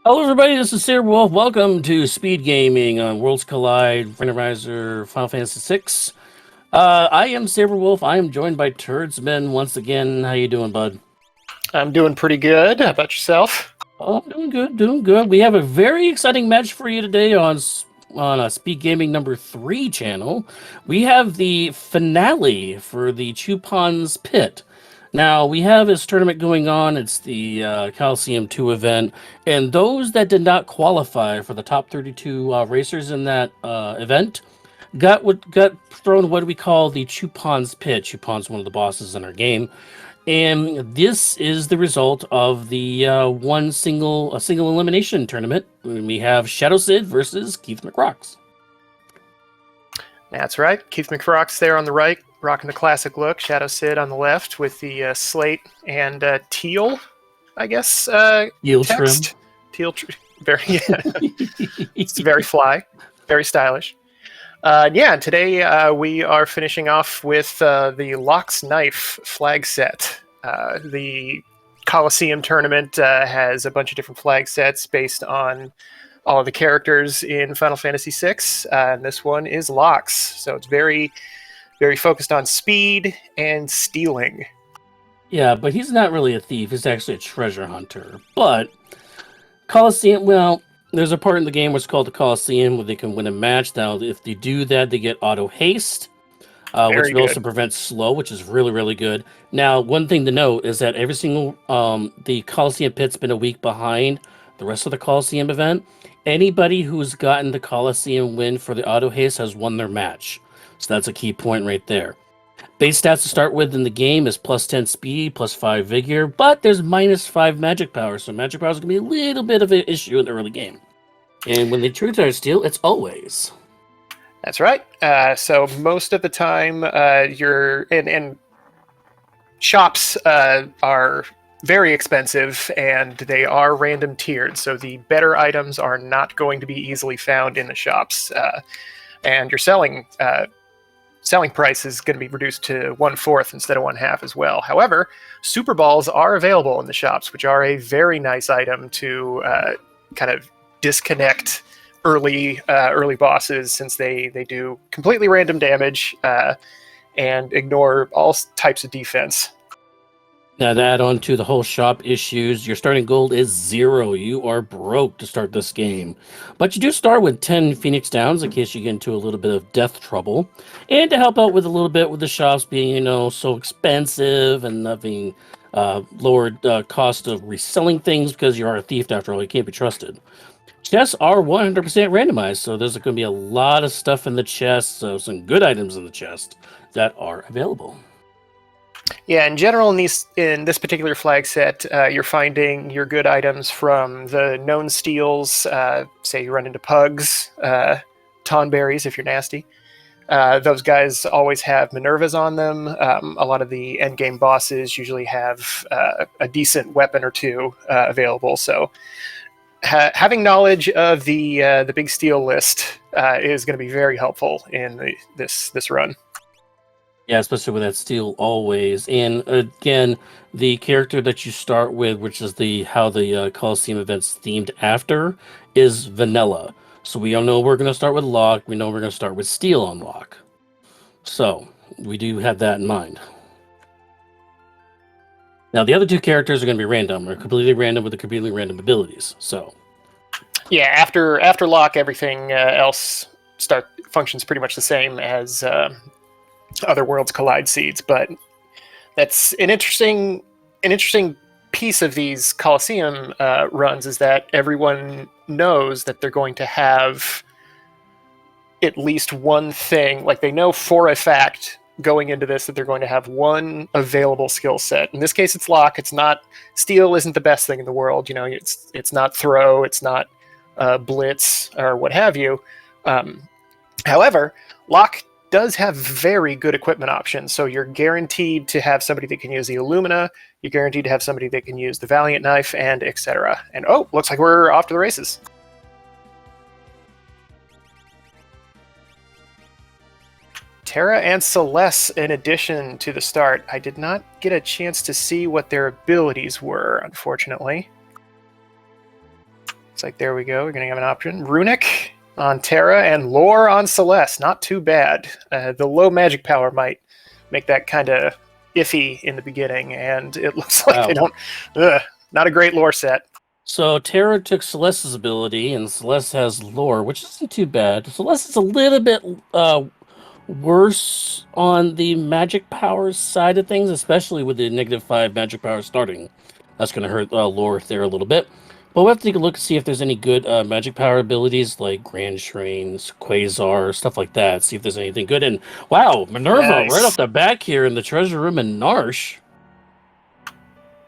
Hello, everybody. This is Sarah Wolf. Welcome to Speed Gaming on Worlds Collide, Randomizer, Final Fantasy VI. I am Saber Wolf. I am joined by Turdsman once again. How you doing, bud? I'm doing pretty good. How about yourself? Oh, I'm doing good, doing good. We have a very exciting match for you today on a Speed Gaming number 3 channel. We have the finale for the Chupon's Pit. Now, we have this tournament going on. It's the Coliseum 2 event. And those that did not qualify for the top 32 racers in that event got thrown what we call the Chupon's Pit. Chupon's one of the bosses in our game. And this is the result of the single elimination tournament. We have Shadow Sid versus Keith McRocks. That's right. Keith McRock's there on the right, rocking the classic look. Shadow Sid on the left with the slate and teal, I guess, Yield text. trim. Teal, very, it's very fly, very stylish. And today we are finishing off with the Locke's Knife flag set. The Coliseum tournament has a bunch of different flag sets based on all of the characters in Final Fantasy VI, and this one is Locke's. So it's very, very focused on speed and stealing. Yeah, but he's not really a thief. He's actually a treasure hunter. But Coliseum, well, there's a part in the game where it's called the Coliseum where they can win a match. Now, if they do that, they get auto haste, which also prevents slow, which is really, really good. Now, one thing to note is that every single the Coliseum pit's been a week behind the rest of the Coliseum event. Anybody who's gotten the Coliseum win for the auto haste has won their match. So that's a key point right there. Base stats to start with in the game is plus 10 speed, plus 5 vigor, but there's minus 5 magic power. So magic power is going to be a little bit of an issue in the early game. And when they true try to steal, it's always. That's right. So most of the time, you're and shops are very expensive, and they are random tiered. So the better items are not going to be easily found in the shops, and your selling price is going to be reduced to 1/4 instead of 1/2 as well. However, super balls are available in the shops, which are a very nice item to kind of disconnect early bosses, since they do completely random damage and ignore all types of defense. Now, to add on to the whole shop issues, your starting gold is 0. You are broke to start this game. But you do start with 10 Phoenix Downs in case you get into a little bit of death trouble. And to help out with a little bit with the shops being, so expensive and having lowered cost of reselling things because you are a thief after all. You can't be trusted. Chests are 100% randomized, so there's going to be a lot of stuff in the chest, so some good items in the chest that are available. Yeah, in general, in this particular flag set, you're finding your good items from the known steals. Say you run into pugs, tonberries if you're nasty. Those guys always have Minervas on them. A lot of the endgame bosses usually have a decent weapon or two available. So having knowledge of the big steal list is going to be very helpful in this run. Yeah, especially with that steel always. And again, the character that you start with, which is how the Coliseum event's themed after, is vanilla. So we all know we're going to start with Locke. We know we're going to start with Steel on Locke. So we do have that in mind. Now, the other two characters are going to be random, or completely random with the completely random abilities. So yeah, after Locke, everything else functions pretty much the same as other Worlds Collide seeds, but that's an interesting piece of these Coliseum runs, is that everyone knows that they're going to have at least one thing. Like, they know for a fact going into this that they're going to have one available skill set. In this case, it's Locke. It's not Steel. Isn't the best thing in the world. It's not throw. It's not blitz or what have you. However, Locke does have very good equipment options. So you're guaranteed to have somebody that can use the Illumina, you're guaranteed to have somebody that can use the Valiant Knife, and etc. And looks like we're off to the races. Terra and Celeste in addition to the start. I did not get a chance to see what their abilities were, unfortunately. It's like, there we go. We're going to have an option. Runic on Terra and Lore on Celeste. Not too bad. The low magic power might make that kind of iffy in the beginning, and it looks like Wow. they don't... not a great lore set. So Terra took Celeste's ability, and Celeste has lore, which isn't too bad. Celeste is a little bit worse on the magic powers side of things, especially with the -5 magic power starting. That's going to hurt lore there a little bit. But we'll have to take a look and see if there's any good magic power abilities like Grand Shrines, Quasar, stuff like that. See if there's anything good. And wow, Minerva Nice. right off the back here in the treasure room in Narsh.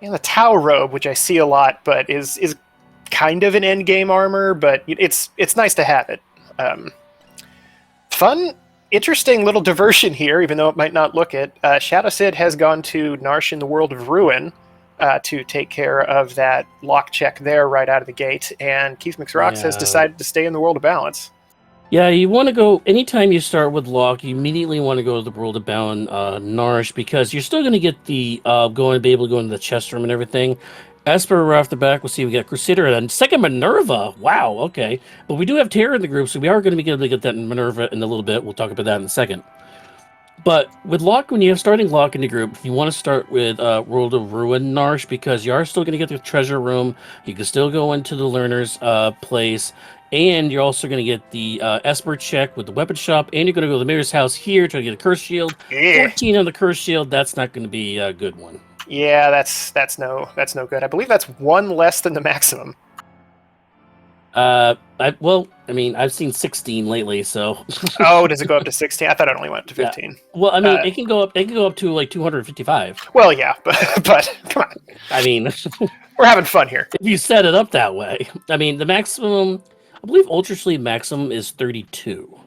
And the Tau robe, which I see a lot, but is kind of an endgame armor, but it's nice to have it. Fun, interesting little diversion here, even though it might not look it. Shadow Sid has gone to Narsh in the World of Ruin to take care of that lock check there right out of the gate, and Keith McRocks has decided to stay in the World of Balance. Yeah, you want to go, anytime you start with Lock, you immediately want to go to the World of Bound Narsh, because you're still going to get the, be able to go into the chest room and everything. Esper right off the back, we'll see we got Crusader, and second Minerva, wow, okay. But we do have Terra in the group, so we are going to be able to get that Minerva in a little bit. We'll talk about that in a second. But with Lock, when you have starting Lock in the group, you want to start with World of Ruin Narsh, because you are still going to get the treasure room. You can still go into the learner's place, and you're also going to get the Esper check with the weapon shop, and you're going to go to the mayor's house here, try to get a curse shield. Yeah. 14 on the curse shield, that's not going to be a good one. Yeah, that's no good. I believe that's one less than the maximum. I've seen 16 lately, so. Oh, does it go up to 16? I thought it only went to 15. Yeah. Well, I mean, it can go up. It can go up to like 255. Well, yeah, but come on. I mean, we're having fun here. If you set it up that way, I mean, the maximum, I believe, Ultra Sleeve maximum is 32,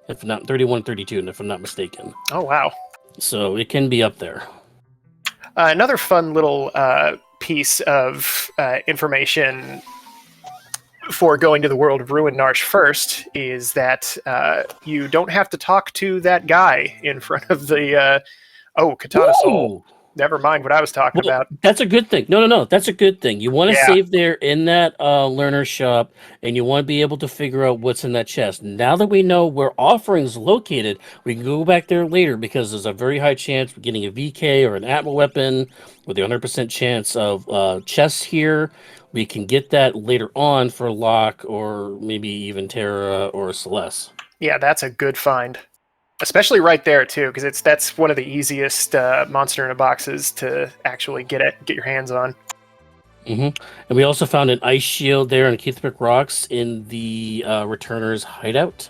if not 31, 32, if I'm not mistaken. Oh wow! So it can be up there. Another fun little piece of information for going to the World of Ruin Narsh first is that you don't have to talk to that guy in front of the Katana Soul. Never mind what I was talking about. That's a good thing. No. That's a good thing. You want to save there in that learner shop, and you want to be able to figure out what's in that chest. Now that we know where offerings located, we can go back there later, because there's a very high chance of getting a VK or an Atma weapon with a 100% chance of chests here. We can get that later on for Locke, or maybe even Terra or Celeste. Yeah, that's a good find. Especially right there too, because that's one of the easiest monster in a boxes to actually get your hands on. And we also found an ice shield there on Keithpick Rocks in the Returner's hideout.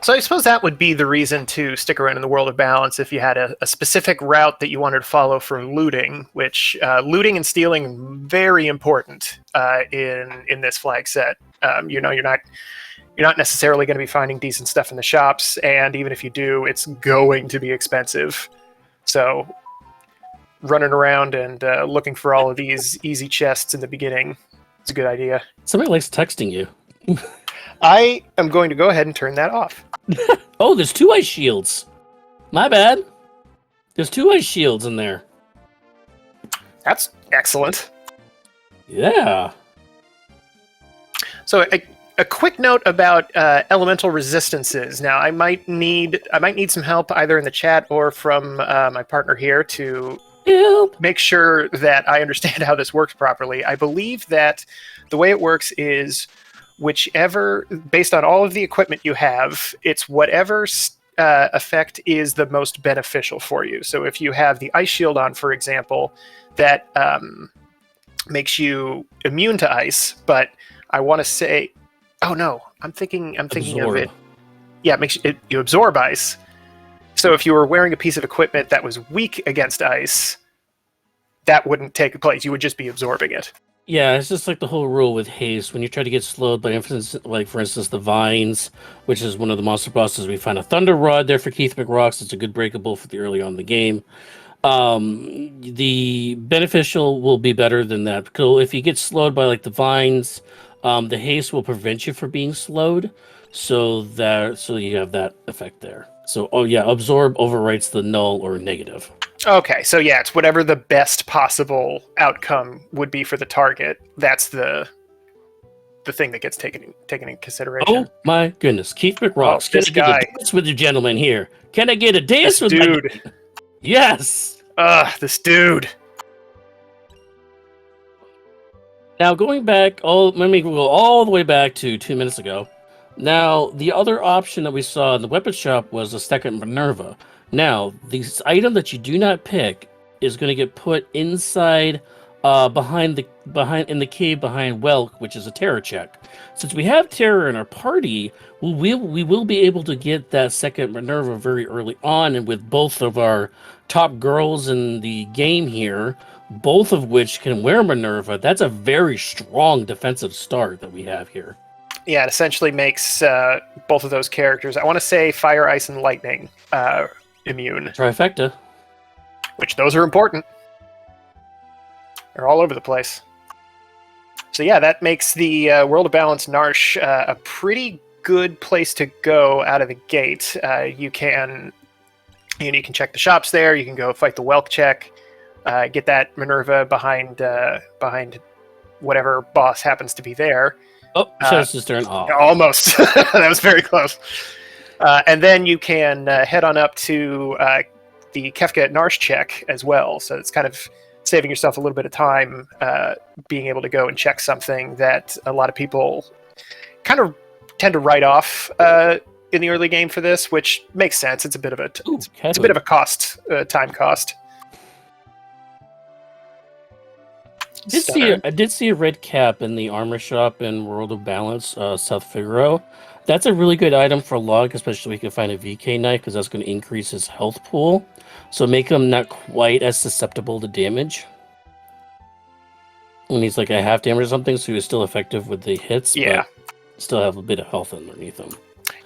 So I suppose that would be the reason to stick around in the World of Balance if you had a specific route that you wanted to follow for looting, which looting and stealing very important in this flag set. You're not necessarily going to be finding decent stuff in the shops, and even if you do, it's going to be expensive. So running around and looking for all of these easy chests in the beginning is a good idea. Somebody likes texting you. I am going to go ahead and turn that off. Oh, there's 2 ice shields. My bad. There's 2 ice shields in there. That's excellent. Yeah. So a quick note about elemental resistances. Now, I might need some help either in the chat or from my partner here to make sure that I understand how this works properly. I believe that the way it works is whichever, based on all of the equipment you have, it's whatever effect is the most beneficial for you. So if you have the ice shield on, for example, that makes you immune to ice, but I want to say, oh no, I'm thinking of it. Yeah, it makes you absorb ice. So if you were wearing a piece of equipment that was weak against ice, that wouldn't take place. You would just be absorbing it. Yeah, it's just like the whole rule with haste. When you try to get slowed by, for instance, the vines, which is one of the monster bosses, we find a thunder rod there for Keith McRocks. It's a good breakable for the early on in the game. The beneficial will be better than that. So if you get slowed by like the vines, the haste will prevent you from being slowed. So you have that effect there. So absorb overwrites the null or negative. Okay, so yeah, it's whatever the best possible outcome would be for the target. That's the thing that gets taken in consideration. Oh my goodness, Keith Oh, McRocks, can this I get a guy, dance with you gentlemen here? Can I get a dance this with my dude. Yes! This dude. Now going back, let me go all the way back to 2 minutes ago. Now, the other option that we saw in the weapon shop was a second Minerva. Now, this item that you do not pick is going to get put inside, behind in the cave behind Welk, which is a terror check. Since we have terror in our party, we will be able to get that second Minerva very early on, and with both of our top girls in the game here, both of which can wear Minerva, that's a very strong defensive start that we have here. Yeah, it essentially makes both of those characters, I want to say Fire, Ice, and Lightning, immune. Trifecta. Which those are important. They're all over the place. So yeah, that makes the World of Balance Narsh a pretty good place to go out of the gate. You can check the shops there. You can go fight the Welk check, get that Minerva behind whatever boss happens to be there. Oh, Shadow Sister and all. Almost. That was very close. And then you can head on up to the Kefka at Narsh check as well. So it's kind of saving yourself a little bit of time, being able to go and check something that a lot of people kind of tend to write off in the early game for this, which makes sense. It's a bit of a it's a bit of a cost, time cost. I did see a red cap in the armor shop in World of Balance, South Figaro. That's a really good item for Log, especially if you can find a VK knife, because that's going to increase his health pool. So make him not quite as susceptible to damage. When he's like a half damage or something, so he's still effective with the hits, yeah, but still have a bit of health underneath him.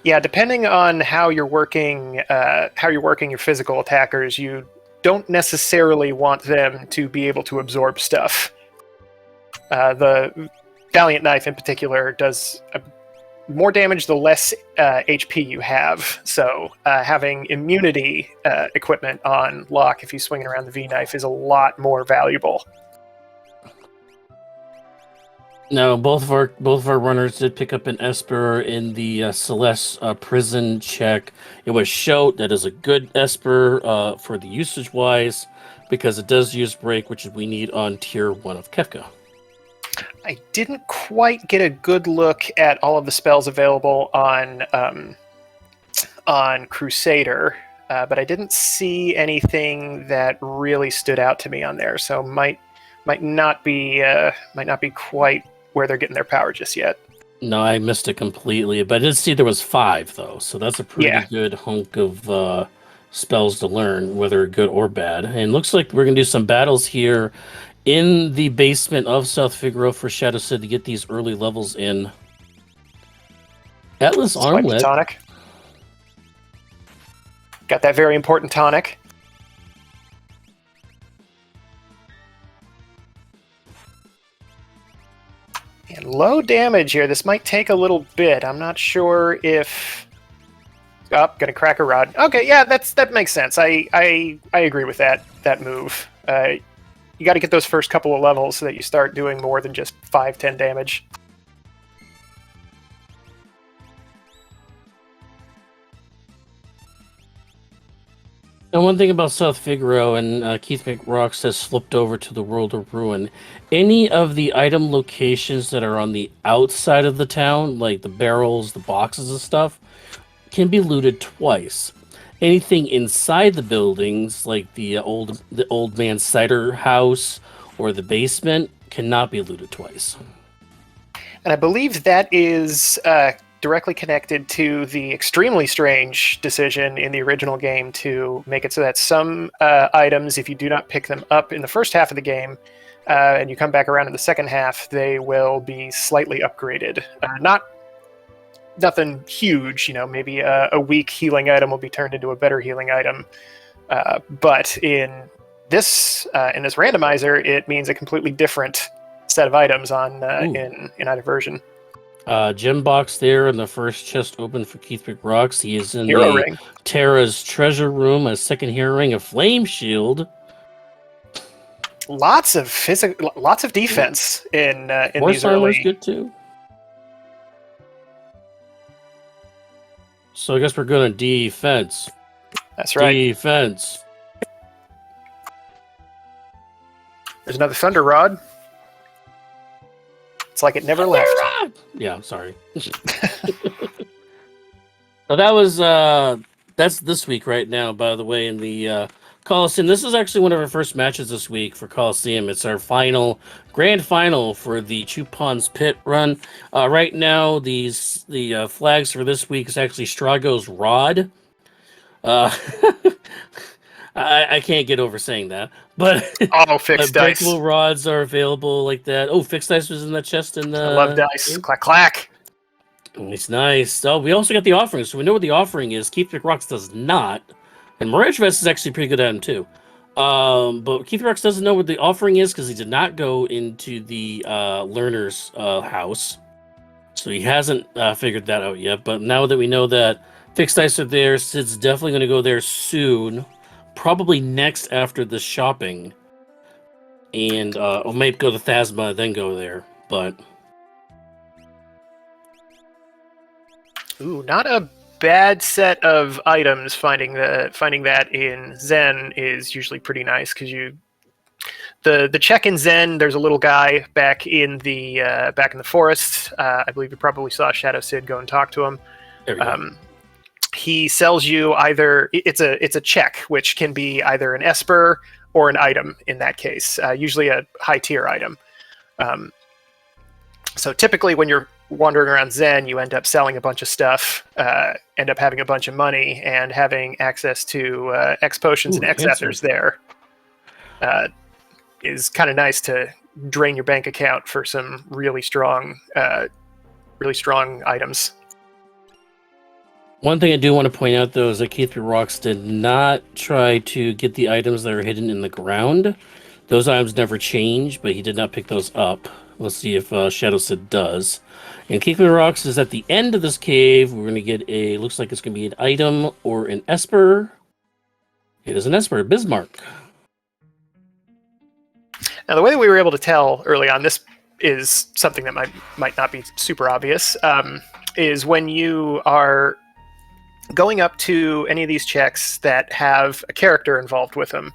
Yeah, depending on how you're working your physical attackers, you don't necessarily want them to be able to absorb stuff. The Valiant Knife in particular does more damage the less HP you have. So having immunity equipment on lock if you swing it around the V-Knife is a lot more valuable. No, both of our runners did pick up an Esper in the Celeste prison check. It was Shout. That is a good Esper for the usage wise, because it does use break, which we need on tier 1 of Kefka. I didn't quite get a good look at all of the spells available on Crusader, but I didn't see anything that really stood out to me on there. So might not be quite where they're getting their power just yet. No, I missed it completely, but I did see there was 5 though, so that's a pretty good hunk of spells to learn, whether good or bad. And looks like we're gonna do some battles here in the basement of South Figaro for Shadow Sid to get these early levels in. Atlas Armlet. Tonic. Got that very important tonic. And low damage here. This might take a little bit. I'm not sure if... Oh, gonna crack a rod. Okay, yeah, that makes sense. I agree with that move. You got to get those first couple of levels so that you start doing more than just 5-10 damage. And one thing about South Figaro, and Keith McRocks has flipped over to the World of Ruin, any of the item locations that are on the outside of the town, like the barrels, the boxes and stuff, can be looted twice. Anything inside the buildings, like the old man's cider house or the basement, cannot be looted twice. And I believe that is directly connected to the extremely strange decision in the original game to make it so that some items, if you do not pick them up in the first half of the game, and you come back around in the second half, they will be slightly upgraded. Nothing huge, maybe a weak healing item will be turned into a better healing item. But in this randomizer, it means a completely different set of items in either version. Gem box there, and the first chest open for Keith McRocks. He is in Hero the ring. Terra's treasure room, a second hero ring, a flame shield. Lots of defense in Horse these armor's early. good too. So I guess we're going to defense. That's right. Defense. There's another thunder rod. It's like it never left. Yeah, I'm sorry. So that was that's this week right now, by the way, in the Coliseum. This is actually one of our first matches this week for Coliseum. It's our grand final for the Chupon's Pit run. Right now, the flags for this week is actually Strago's Rod. I can't get over saying that, but Fixed dice. breakable rods are available like that. Oh, fixed dice was in that chest in the. I love dice. Clack clack. It's nice. So we also got the offering, so we know what the offering is. Keith McRocks does not, and Mirage Vest is actually pretty good at him too. But Keith McRocks doesn't know what the offering is because he did not go into the learner's house, so he hasn't figured that out yet. But now that we know that fixed dice are there, Sid's definitely going to go there soon. Probably next after the shopping, and or maybe go to Thasma then go there. But Not a bad set of items. Finding that in Zen is usually pretty nice because the check in Zen. There's a little guy back in the forest. I believe you probably saw Shadow Sid go and talk to him. there we go. He sells you either it's a check, which can be either an esper or an item in that case, usually a high tier item. So typically when you're wandering around Zen, you end up selling a bunch of stuff, end up having a bunch of money, and having access to X potions and X ethers there is kind of nice to drain your bank account for some really strong items. One thing I do want to point out, though, is that Keith Rocks did not try to get the items that are hidden in the ground. Those items never change, but he did not pick those up. Let's see if Shadow Sid does. And Keith Rocks is at the end of this cave. We're going to get looks like it's going to be an item or an Esper. It is an Esper, Bismarck. Now, the way that we were able to tell early on, this is something that might not be super obvious, is when you are going up to any of these checks that have a character involved with them,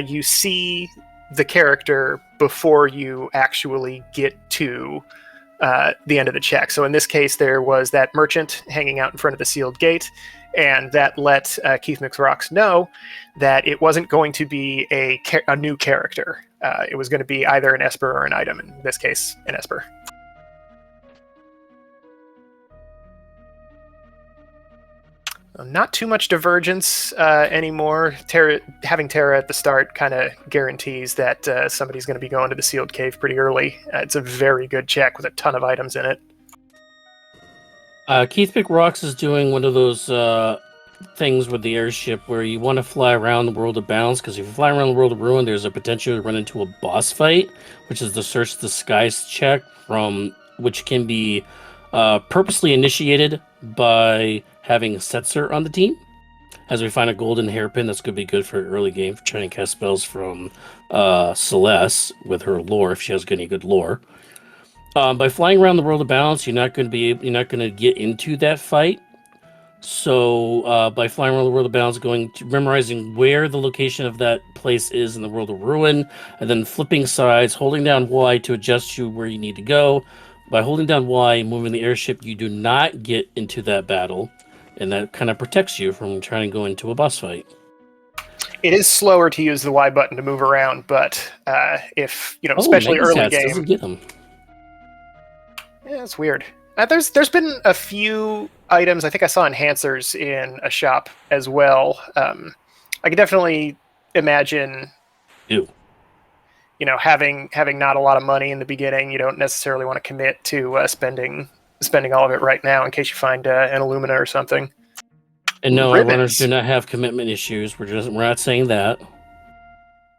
you see the character before you actually get to the end of the check. So in this case, there was that merchant hanging out in front of the sealed gate, and that let Keith McRocks know that it wasn't going to be a new character. It was going to be either an Esper or an item, in this case, an Esper. Not too much divergence anymore. Having Terra at the start kind of guarantees that somebody's going to be going to the sealed cave pretty early. It's a very good check with a ton of items in it. Keith McRocks is doing one of those things with the airship where you want to fly around the world of bounds, because if you fly around the world of ruin, there's a potential to run into a boss fight, which is the search the skies check, which can be purposely initiated by having Setzer on the team. As we find a golden hairpin, that's going to be good for early game for trying to cast spells from Celeste with her lore, if she has any good lore. By flying around the world of balance, you're not going to get into that fight. So by flying around the world of balance, memorizing where the location of that place is in the world of ruin, and then flipping sides, holding down Y to adjust you where you need to go. By holding down Y and moving the airship, you do not get into that battle, and that kind of protects you from trying to go into a boss fight. It is slower to use the Y button to move around, but if especially early game, doesn't get them. Yeah, it's weird. There's been a few items. I think I saw enhancers in a shop as well. I could definitely imagine. Ew. Having not a lot of money in the beginning, you don't necessarily want to commit to spending all of it right now in case you find an Illumina or something. And no, our runners do not have commitment issues. We're not saying that.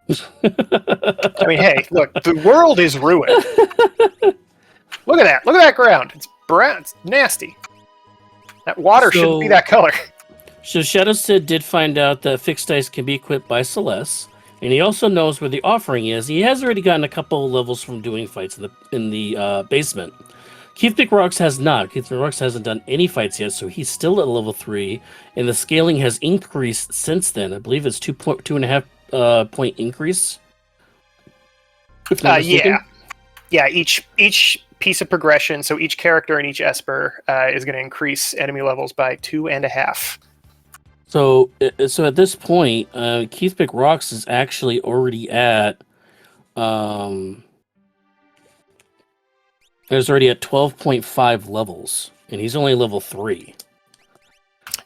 I mean, hey, look, the world is ruined. Look at that ground. It's brown. It's nasty. That water shouldn't be that color. So Shadow Sid did find out that fixed dice can be equipped by Celeste, and he also knows where the offering is. He has already gotten a couple of levels from doing fights in the basement. Keith McRocks has not. Keith McRocks hasn't done any fights yet, so he's still at level 3, and the scaling has increased since then. I believe it's 2.5 point increase. Yeah. Each piece of progression, so each character and each Esper is going to increase enemy levels by 2.5. So at this point, Keith McRocks is actually already at there's already at 12.5 levels, and he's only level 3.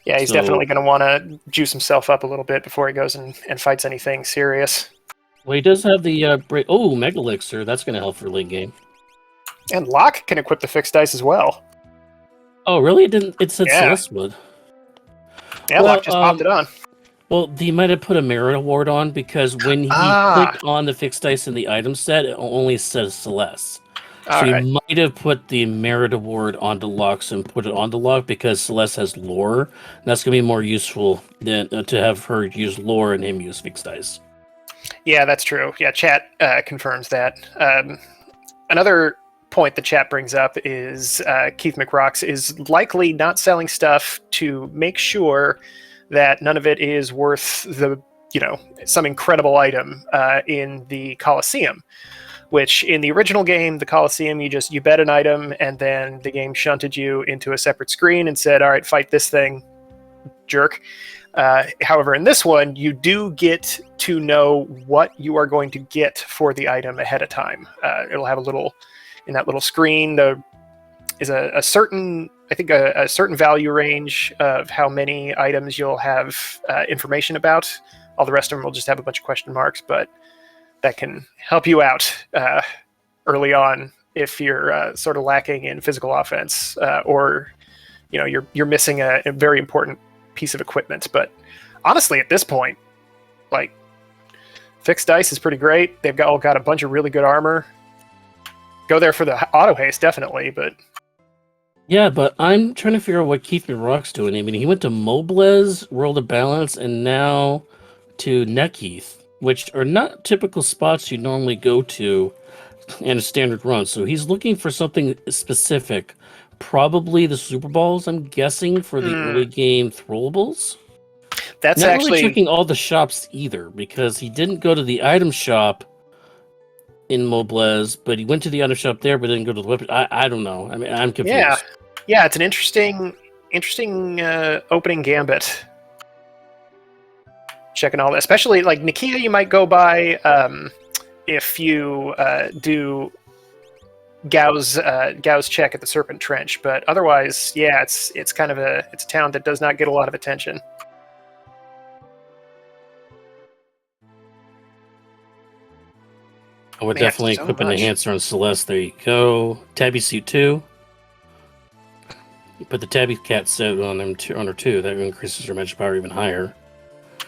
Yeah, he's definitely going to want to juice himself up a little bit before he goes and fights anything serious. Well, he does have the Mega Elixir. That's going to help for late game. And Locke can equip the fixed dice as well. Oh, really? It said Celeste would. Yeah, Locke just popped it on. Well, they might have put a merit award on, because when he clicked on the fixed dice in the item set, it only says Celeste. So you might have put the merit award onto Locke and put it onto Locke, because Celeste has lore. And that's going to be more useful than to have her use lore and him use fixed dice. Yeah, that's true. Yeah, chat confirms that. Another point the chat brings up is Keith McRocks is likely not selling stuff to make sure that none of it is worth some incredible item in the Coliseum. Which in the original game, the Coliseum, you bet an item, and then the game shunted you into a separate screen and said, all right, fight this thing, jerk. However, in this one, you do get to know what you are going to get for the item ahead of time. It'll have in that little screen, is a certain value range of how many items you'll have information about. All the rest of them will just have a bunch of question marks, but that can help you out early on if you're sort of lacking in physical offense, or you're missing a very important piece of equipment. But honestly, at this point, like, fixed dice is pretty great. They've all got a bunch of really good armor. Go there for the auto haste, definitely. But yeah, but I'm trying to figure out what Keith McRock's doing. I mean, he went to Moblez, World of Balance, and now to Neckheath, which are not typical spots you normally go to in a standard run. So he's looking for something specific. Probably the Super Balls, I'm guessing, for the early game throwables. That's not actually really checking all the shops either, because he didn't go to the item shop in Moblez, but he went to the item shop there, but didn't go to the weapon. I don't know. I mean, I'm confused. Yeah, it's an interesting opening gambit. Checking all that, especially like Nikia, you might go by if you do Gao's check at the Serpent Trench, but otherwise, yeah, it's a town that does not get a lot of attention. I would definitely equip an enhancer on Celeste. There you go. Tabby suit 2. You put the Tabby cat suit on her too. That increases her magic power even higher.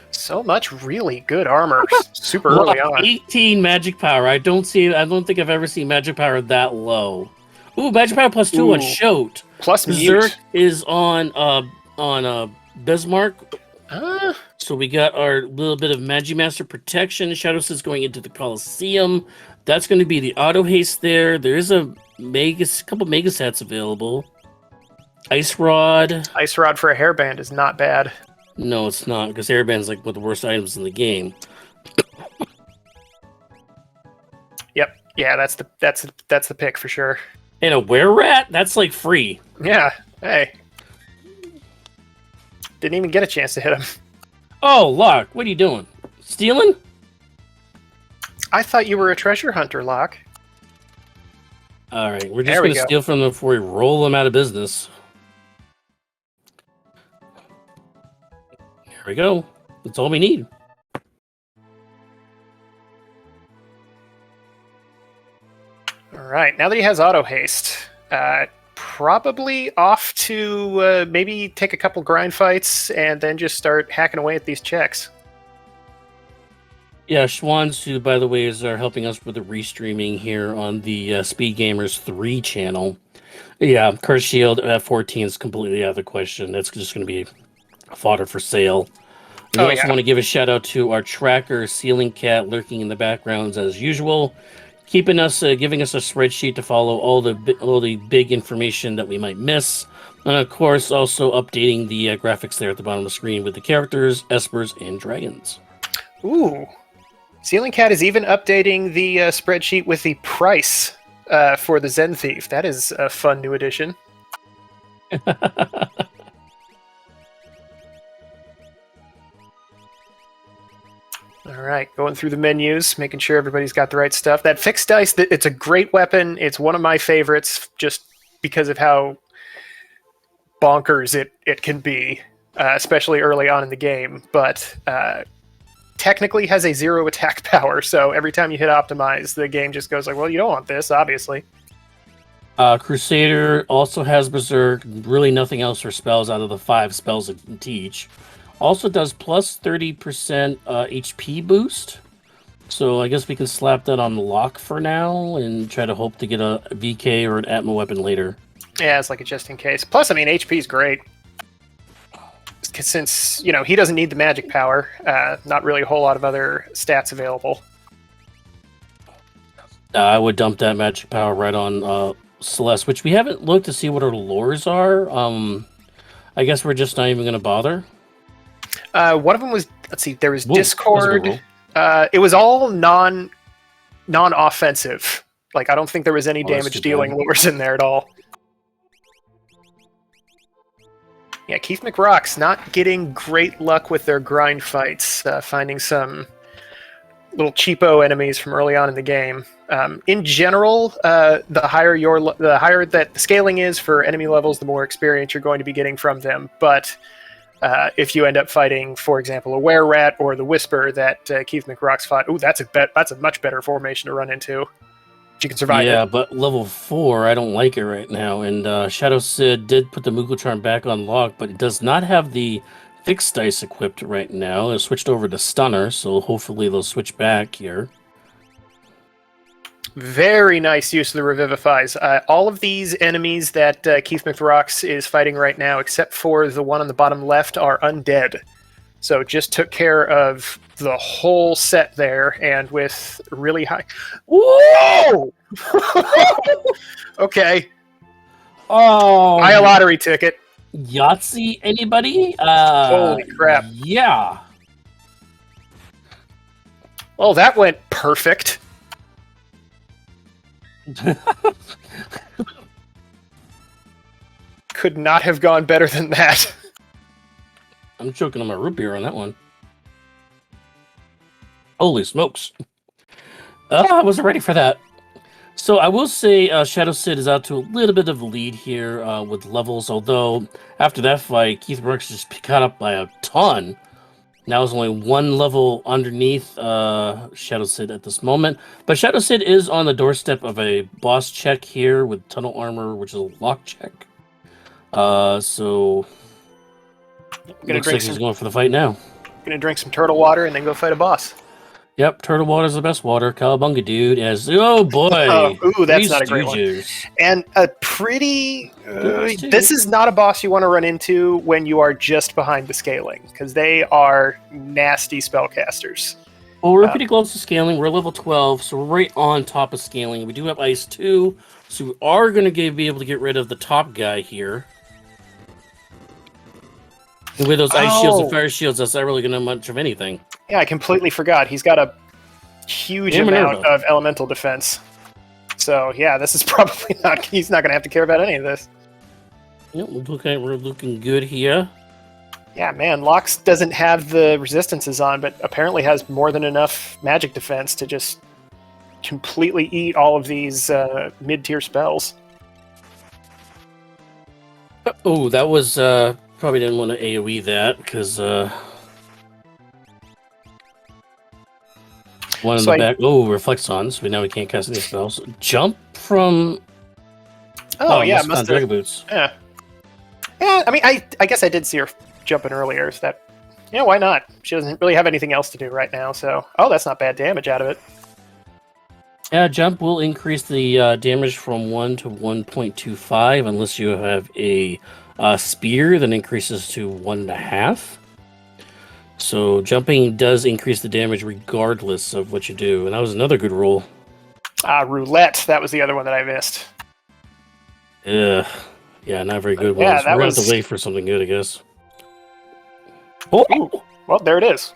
So much really good armor super early on. 18 magic power. I don't think I've ever seen magic power that low. Ooh, magic power plus 2 on Shote. Plus Berserk is on Bismarck. So we got our little bit of Magimaster protection. Shadow Sid's going into the Coliseum. That's going to be the auto haste there. There is a couple mega sets available. Ice Rod. Ice Rod for a hairband is not bad. No, it's not, because Airband's like one of the worst items in the game. Yep. Yeah, that's the pick for sure. And a Were-Rat? That's like free. Yeah. Hey. Didn't even get a chance to hit him. Oh, Locke, what are you doing? Stealing? I thought you were a treasure hunter, Locke. Alright, we're just going to steal from them before we roll them out of business. There we go. That's all we need. All right. Now that he has auto haste, probably off to maybe take a couple grind fights and then just start hacking away at these checks. Yeah, Schwans, who, by the way, are helping us with the restreaming here on the Speed Gamers 3 channel. Yeah, Curse Shield at 14 is completely out of the question. That's just going to be fodder for sale. We Oh also yeah. want to give a shout out to our tracker, Ceiling Cat, lurking in the backgrounds as usual, keeping us, giving us a spreadsheet to follow all the big information that we might miss, and of course also updating the graphics there at the bottom of the screen with the characters, espers, and dragons. Ooh. Ceiling Cat is even updating the spreadsheet with the price for the Zen Thief. That is a fun new addition. All right, going through the menus, making sure everybody's got the right stuff. That fixed dice, it's a great weapon. It's one of my favorites just because of how bonkers it can be, especially early on in the game. But technically has a 0 attack power, so every time you hit optimize, the game just goes like, well, you don't want this, obviously. Crusader also has Berserk, really nothing else for spells out of the 5 spells it can teach. Also does plus 30% HP boost. So I guess we can slap that on lock for now and try to hope to get a VK or an Atma weapon later. Yeah, it's like a just in case. Plus, I mean, HP is great. Since, you know, he doesn't need the magic power, not really a whole lot of other stats available. I would dump that magic power right on Celeste, which we haven't looked to see what her lures are. I guess we're just not even going to bother. One of them was, let's see, there was Discord. That was It was all non-offensive. Like, I don't think there was any damage dealing lures in there at all. Yeah, Keith McRock's not getting great luck with their grind fights, finding some little cheapo enemies from early on in the game. In general, the higher that the scaling is for enemy levels, the more experience you're going to be getting from them. But if you end up fighting, for example, a were-rat or the Whisper that Keith McRock's fought, ooh, that's a much better formation to run into. If you can survive it. Yeah, but level 4, I don't like it right now. And Shadow Sid did put the Moogle Charm back on lock, but it does not have the fixed dice equipped right now. It switched over to Stunner, so hopefully they'll switch back here. Very nice use of the Revivifies. All of these enemies that Keith McRock's is fighting right now, except for the one on the bottom left, are undead. So just took care of the whole set there, and with really high... Whoa! Okay. Oh! Buy a lottery ticket. Yahtzee, anybody? Holy crap. Yeah. Well, that went perfect. Could not have gone better than that. I'm choking on my root beer on that one. Holy smokes. I wasn't ready for that. So I will say Shadow Sid is out to a little bit of a lead here with levels, although after that fight, Keith Brooks just caught up by a ton. Now is only one level underneath Shadow Sid at this moment. But Shadow Sid is on the doorstep of a boss check here with Tunnel Armor, which is a lock check. So looks like he's going for the fight now. Gonna drink some turtle water and then go fight a boss. Yep, turtle water's the best water. Cowabunga, dude. As oh boy, ooh, that's not a great one. And a pretty. This is not a boss you want to run into when you are just behind the scaling, because they are nasty spellcasters. Well, we're pretty close to scaling. We're level 12, so we're right on top of scaling. We do have ice 2, so we are going to be able to get rid of the top guy here. And with those ice shields and fire shields, that's not really going to do much of anything. Yeah, I completely forgot. He's got a huge amount of elemental defense. So, yeah, this is probably not... He's not going to have to care about any of this. Yep, we're looking good here. Yeah, man, Lox doesn't have the resistances on, but apparently has more than enough magic defense to just completely eat all of these mid-tier spells. Oh, that was... probably didn't want to AoE that, because... one in the back. Oh, reflects on, so now we can't cast any spells. Jump from... Oh yeah, must have... Dragon Boots. Yeah. Yeah, I mean, I guess I did see her jumping earlier, so that... Yeah, why not? She doesn't really have anything else to do right now, so... Oh, that's not bad damage out of it. Yeah, jump will increase the damage from 1 to 1.25 unless you have a spear that increases to 1.5. So jumping does increase the damage regardless of what you do, and that was another good roll. Roulette, that was the other one that I missed. Ugh. Yeah, not very good Yeah, ones. that We're gonna was... have to wait for something good, I guess. Oh, Ooh, well, there it is.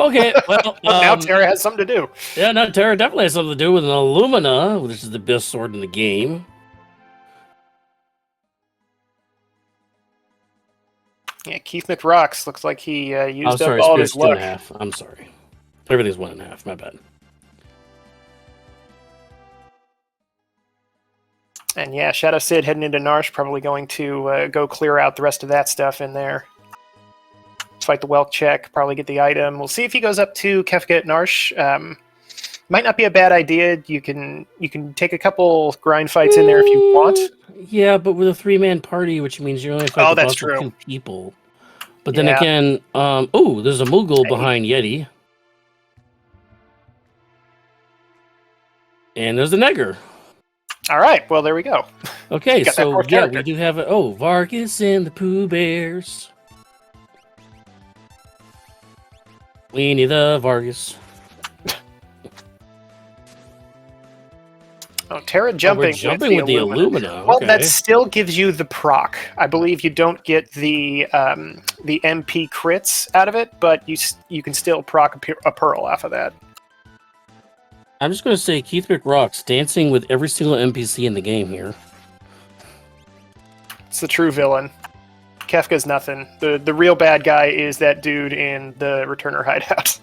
okay. Well, Well, now Terra has something to do. yeah, no, Terra definitely has something to do with an Illumina, which is the best sword in the game. Yeah, Keith McRocks looks like he I'm used up sorry, all of Spirit's his luck. 2.5. I'm sorry. Everything's 1.5. My bad. And yeah, Shadow Sid heading into Narsh, probably going to go clear out the rest of that stuff in there. Fight the Welk check, probably get the item. We'll see if he goes up to Kefka at Narsh. Might not be a bad idea. You can take a couple grind fights in there if you want. Yeah, but with a 3-man party, which means you only fight Oh, the that's boss with true. 2 people. But then Yeah. again, oh, there's a Moogle behind Yeti. And there's the Negger. All right, well, there we go. Okay, Got that so fourth yeah, character. we do have it. Oh, Vargas and the Pooh Bears. Weenie the Vargas. Oh, Terra We're jumping, jumping with the Illumina. Well, Okay. that still gives you the proc. I believe you don't get the MP crits out of it, but you can still proc a pearl off of that. I'm just going to say Keith McRocks dancing with every single NPC in the game here. It's the true villain. Kefka's nothing. The real bad guy is that dude in the Returner hideout.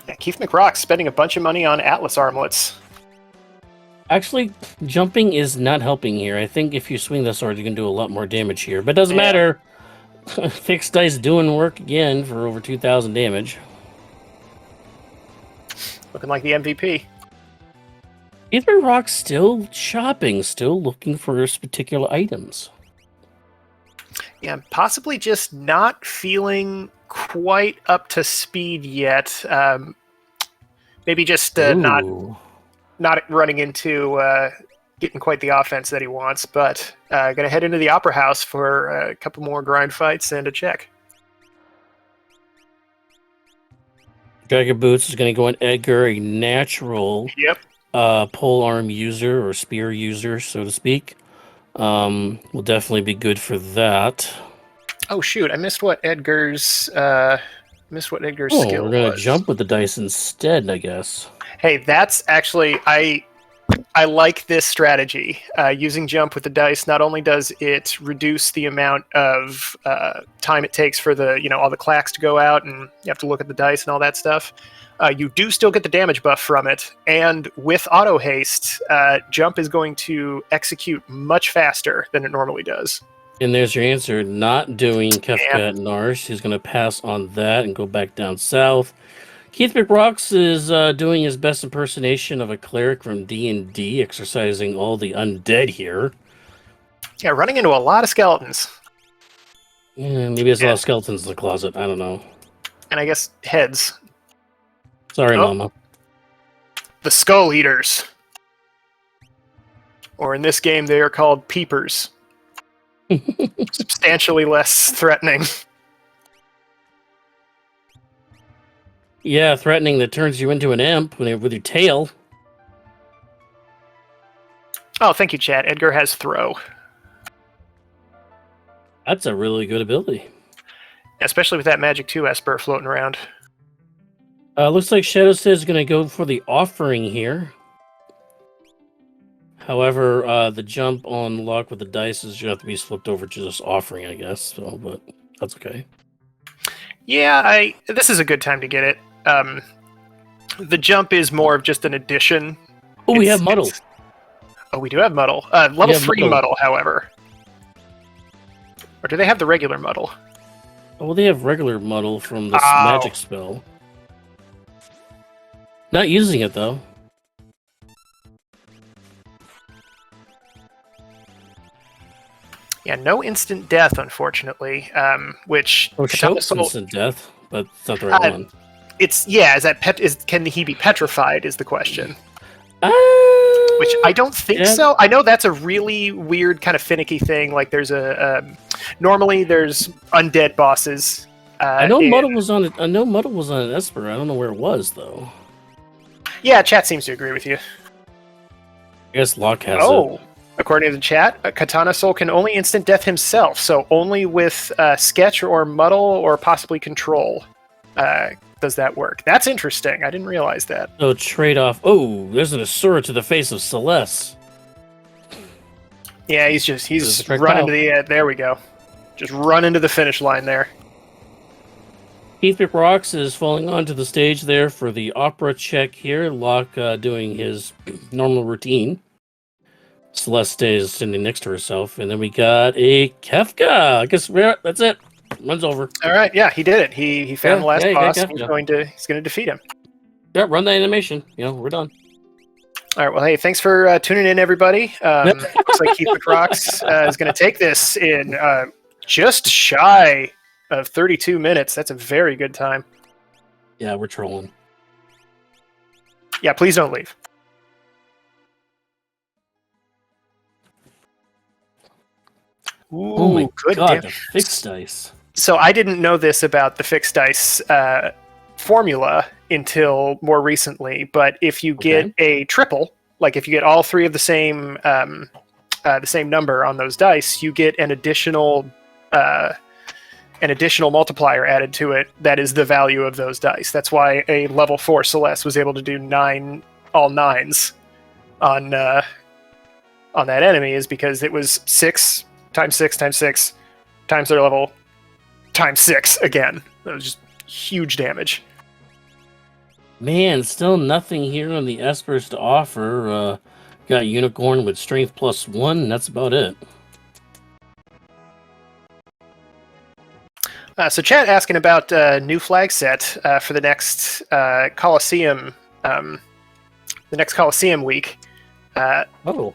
Yeah, Keith McRock's spending a bunch of money on Atlas armlets. Actually, jumping is not helping here. I think if you swing the sword, you can do a lot more damage here. But it doesn't matter. Fixed dice doing work again for over 2,000 damage. Looking like the MVP. Keith McRock's still shopping, still looking for his particular items. Yeah, possibly just not feeling quite up to speed yet. Maybe just not running into getting quite the offense that he wants, but gonna head into the Opera House for a couple more grind fights and a check. Dragon Boots is going to go on Edgar, a natural pole arm user or spear user, so to speak. Will definitely be good for that. Oh shoot! I missed what Edgar's skill We're gonna was. jump with the dice instead, I guess. Hey, that's actually I like this strategy. Using jump with the dice, not only does it reduce the amount of time it takes for the all the clacks to go out, and you have to look at the dice and all that stuff. You do still get the damage buff from it, and with auto haste, jump is going to execute much faster than it normally does. And there's your answer. Not doing Kefka at Narsh. He's going to pass on that and go back down south. Keith McRocks is doing his best impersonation of a cleric from D&D, exercising all the undead here. Yeah, running into a lot of skeletons. Yeah, maybe there's a lot of skeletons in the closet. I don't know. And I guess heads. Sorry, Mama. The Skull Eaters. Or in this game, they are called Peepers. Substantially less threatening. Yeah, threatening that turns you into an imp with your tail. Oh, thank you, chat. Edgar has throw. That's a really good ability. Especially with that Magic 2 Esper floating around. Looks like Shadow says going to go for the offering here. However, the jump on lock with the dice is going to have to be flipped over to just offering, I guess. So, but that's okay. Yeah, this is a good time to get it. The jump is more of just an addition. Oh, we have Muddle. Oh, we do have Muddle. Level 3 Muddle, however. Or do they have the regular Muddle? Oh, well, they have regular Muddle from this magic spell. Not using it, though. Yeah, no instant death, unfortunately. Which Or Katana chokes Soul. instant death, but it's not the right one. It's Is that can he be petrified? Is the question. Uh, Which I don't think yeah. so. I know that's a really weird kind of finicky thing. Like there's normally there's undead bosses. I know Muddle was on it. I know Muddle was on an Esper. I don't know where it was though. Yeah, chat seems to agree with you. I guess Locke has it. According to the chat, Katana Soul can only instant death himself, so only with Sketch or Muddle or possibly Control does that work. That's interesting. I didn't realize that. So trade off. Oh, there's an Asura to the face of Celeste. Yeah, he's running to the there we go. Just run into the finish line there. Keith Rocks is falling onto the stage there for the opera check here. Locke doing his normal routine. Celeste stays standing next to herself, and then we got a Kefka. I guess that's it. Runs over. All right, yeah, he did it. He found the last boss. He's going to defeat him. Yeah, run the animation. We're done. All right, well, hey, thanks for tuning in, everybody. Looks like Keith McRocks is going to take this in just shy of 32 minutes. That's a very good time. Yeah, we're trolling. Yeah, please don't leave. Ooh, oh my god, the damn. fixed dice. So I didn't know this about the fixed dice formula until more recently, but if you get a triple, like if you get all three of the same number on those dice, you get an additional multiplier added to it that is the value of those dice. That's why a level 4 Celeste was able to do all 9s on that enemy, is because it was 6 times 6 times 6 times their level times 6 again. That was just huge damage. Man, still nothing here on the Espers to offer. Got Unicorn with strength +1, and that's about it. So chat asking about new flag set for the next Coliseum, the next Coliseum week. Oh,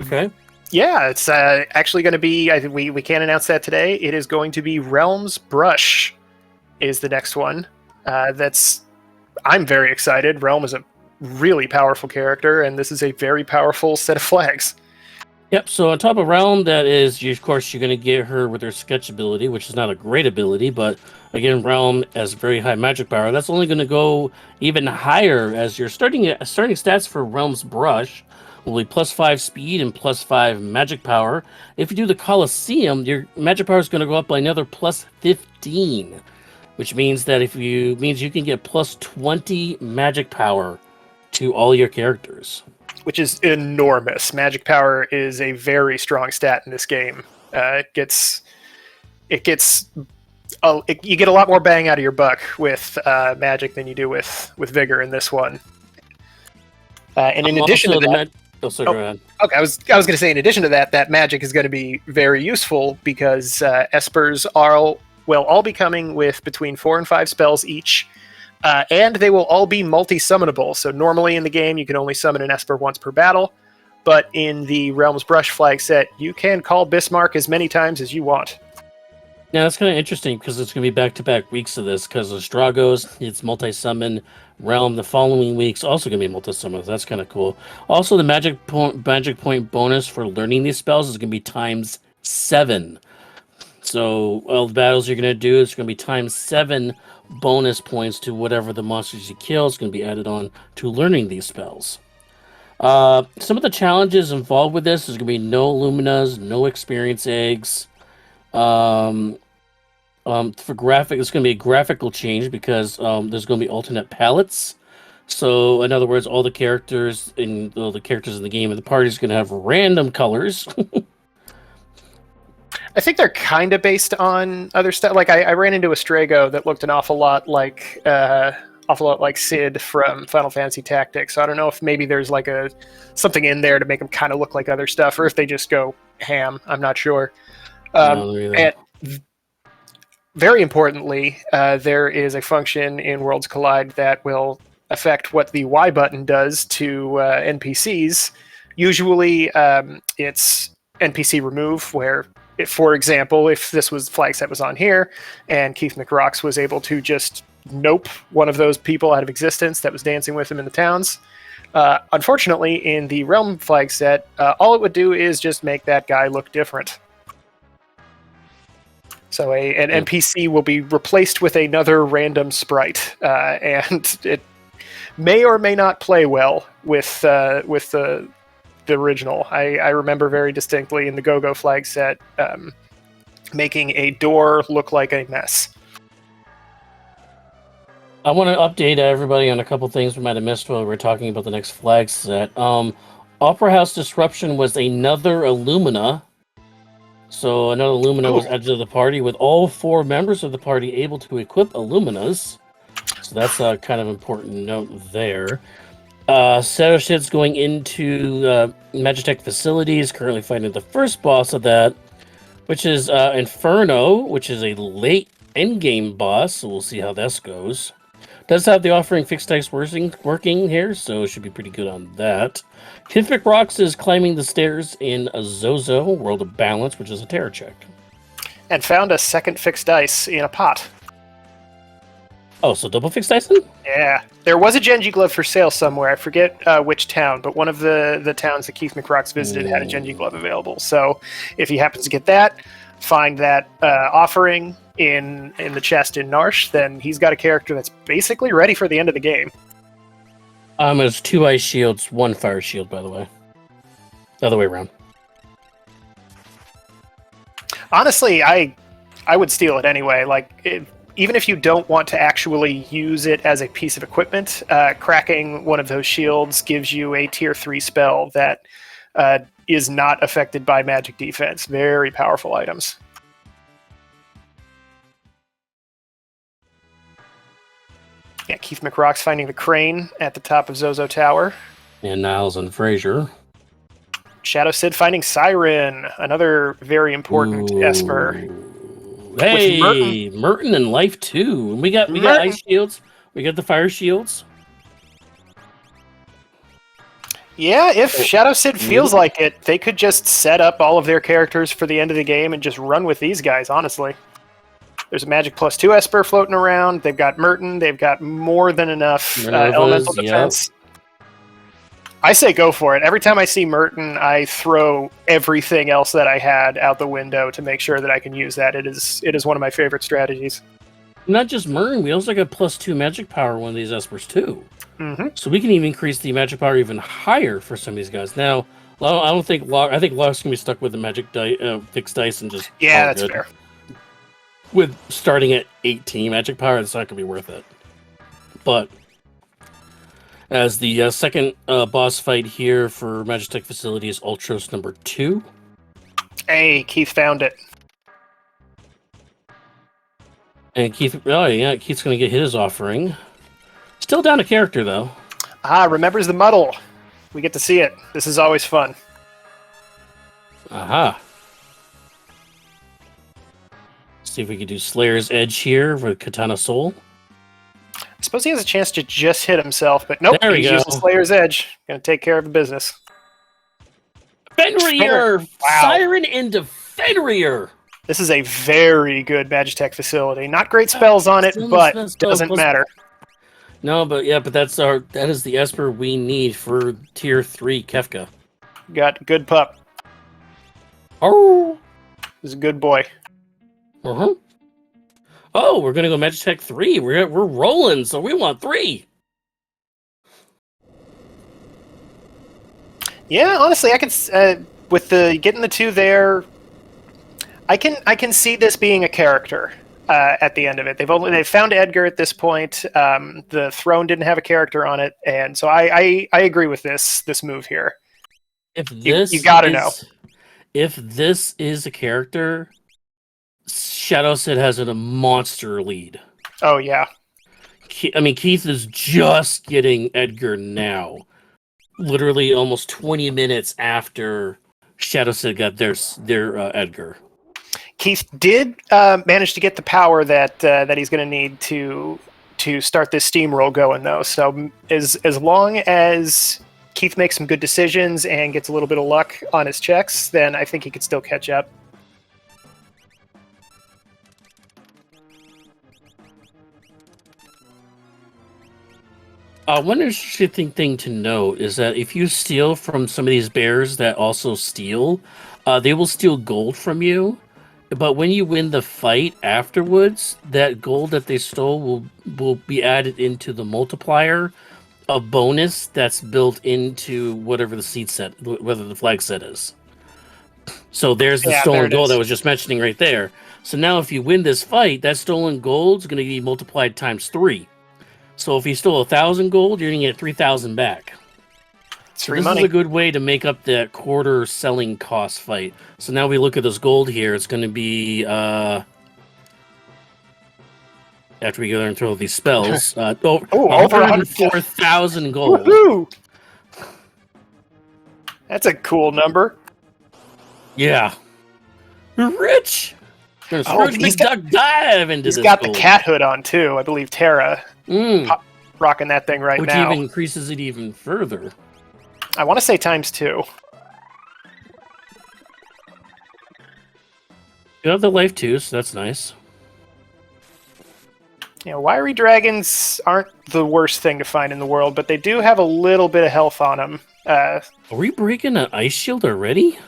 okay. Yeah, it's actually going to be. I think we can't announce that today. It is going to be Realm's Brush, is the next one. I'm very excited. Realm is a really powerful character, and this is a very powerful set of flags. Yep, so on top of Realm, that is, of course, you're going to get her with her Sketch ability, which is not a great ability, but again, Realm has very high magic power. That's only going to go even higher, as your starting stats for Realm's Brush will be +5 speed and +5 magic power. If you do the Coliseum, your magic power is going to go up by another +15, which means that you can get +20 magic power to all your characters. Which is enormous. Magic power is a very strong stat in this game. You get a lot more bang out of your buck with magic than you do with vigor in this one. And in addition to that, go ahead. Okay, I was going to say, in addition to that, that magic is going to be very useful because Espers will all be coming with between 4 and 5 spells each. And they will all be multi-summonable. So normally in the game, you can only summon an Esper once per battle. But in the Realm's Brush flag set, you can call Bismarck as many times as you want. Yeah, that's kind of interesting because it's going to be back-to-back weeks of this. Because Astragos, it's multi-summon. Realm the following week's also going to be multi-summon. That's kind of cool. Also, the magic point bonus for learning these spells is going to be ×7. So all the battles you're going to do is going to be ×7 bonus points to whatever the monsters you kill is going to be added on to learning these spells. Some of the challenges involved with this is going to be no Luminas, no experience eggs. For graphic, it's going to be a graphical change because there's going to be alternate palettes. So in other words, all the characters in the game and the party is going to have random colors. I think they're kind of based on other stuff. Like I ran into a Strago that looked an awful lot like Sid from Final Fantasy Tactics. So I don't know if maybe there's like something in there to make them kind of look like other stuff, or if they just go ham. I'm not sure. And very importantly, there is a function in Worlds Collide that will affect what the Y button does to NPCs. Usually, it's NPC remove, where if, for example, if this was flag set was on here, and Keith McRocks was able to just nope one of those people out of existence that was dancing with him in the towns. Unfortunately, in the Realm flag set, all it would do is just make that guy look different. So an NPC will be replaced with another random sprite, and it may or may not play well with the original. I remember very distinctly in the Go-Go flag set making a door look like a mess. I want to update everybody on a couple things we might have missed while we were talking about the next flag set. Opera House Disruption was another Illumina. So another Illumina was added to the party with all 4 members of the party able to equip Illuminas. So that's a kind of important note there. Shadowshid's going into Magitech Facilities, currently fighting the first boss of that, which is Inferno, which is a late endgame boss, so we'll see how this goes. Does have the offering fixed dice working here, so it should be pretty good on that. Keith McRocks is climbing the stairs in a Zozo, World of Balance, which is a terror check. And found a second fixed dice in a pot. Oh, so double fixed dice then? Yeah. There was a Genji glove for sale somewhere. I forget which town, but one of the towns that Keith McRocks visited had a Genji glove available. So if he happens to get that, find that offering in the chest in Narsh, then he's got a character that's basically ready for the end of the game. It's 2 ice shields, 1 fire shield, by the way. The other way around. Honestly, I would steal it anyway. Even if you don't want to actually use it as a piece of equipment, cracking one of those shields gives you a tier 3 spell that is not affected by magic defense. Very powerful items. Yeah, Keith McRocks finding the crane at the top of Zozo Tower. And Niles and Fraser. Shadow Sid finding Siren, another very important Esper. Hey, Merton and Life 2. We got ice shields. We got the fire shields. Yeah, if Shadow Sid feels like it, they could just set up all of their characters for the end of the game and just run with these guys, honestly. There's a Magic +2 Esper floating around. They've got Merton. They've got more than enough elemental defense. Yep. I say go for it. Every time I see Merton, I throw everything else that I had out the window to make sure that I can use that. It is one of my favorite strategies. Not just Merton, we also got +2 magic power one of these Espers too. Mm-hmm. So we can even increase the magic power even higher for some of these guys. Now, I don't think I think Locke's gonna be stuck with the magic fixed dice and just that's fair. With starting at 18 magic power, it's not gonna be worth it. But as the second boss fight here for Magitech Facility is Ultros number 2. Hey, Keith found it. And Keith's gonna get his offering. Still down a character though. Remembers the muddle. We get to see it. This is always fun. Aha. See if we can do Slayer's Edge here with Katana Soul. I suppose he has a chance to just hit himself, but nope, he's using Slayer's Edge. Gonna take care of the business. Fenrir! Wow. Siren into Fenrir! This is a very good Magitech Facility. Not great spells on it, but doesn't matter. No, but that is the Esper we need for tier 3 Kefka. Got good pup. Oh, he's a good boy. Uh-huh. Oh, we're gonna go Magitech 3. We're rolling, so we want 3. Yeah, honestly, I can with getting the 2 there. I can see this being a character at the end of it. They've found Edgar at this point. The throne didn't have a character on it, and so I agree with this move here. If this you gotta know. If this is a character, Shadow Sid has a monster lead. Oh yeah. Keith is just getting Edgar now. Literally almost 20 minutes after Shadow Sid got their Edgar. Keith did manage to get the power that he's going to need to start this steamroll going, though. So as long as Keith makes some good decisions and gets a little bit of luck on his checks, then I think he could still catch up. One interesting thing to note is that if you steal from some of these bears that also steal, they will steal gold from you. But when you win the fight afterwards, that gold that they stole will be added into the multiplier, a bonus that's built into whatever the seed set, whether the flag set is. So there's the Yeah, there stolen it gold is. I was just mentioning right there. So now if you win this fight, that stolen gold is going to be multiplied times 3. So if you stole 1,000 gold, you're going to get 3,000 back. It's So free this money. is a good way to make up that quarter selling cost fight. So now we look at this gold here. It's going to be after we go there and throw these spells. Over 104,000 gold. Woohoo! That's a cool number. Yeah, we're rich. Gonna Oh, Scrooge McDuck dive into He's this got gold. the cat hood on too. I believe Terra rocking that thing right which now. even increases it even further. I want to say ×2. You have the life too, so that's nice. You know, wiry dragons aren't the worst thing to find in the world, but they do have a little bit of health on them. Are we breaking an ice shield already?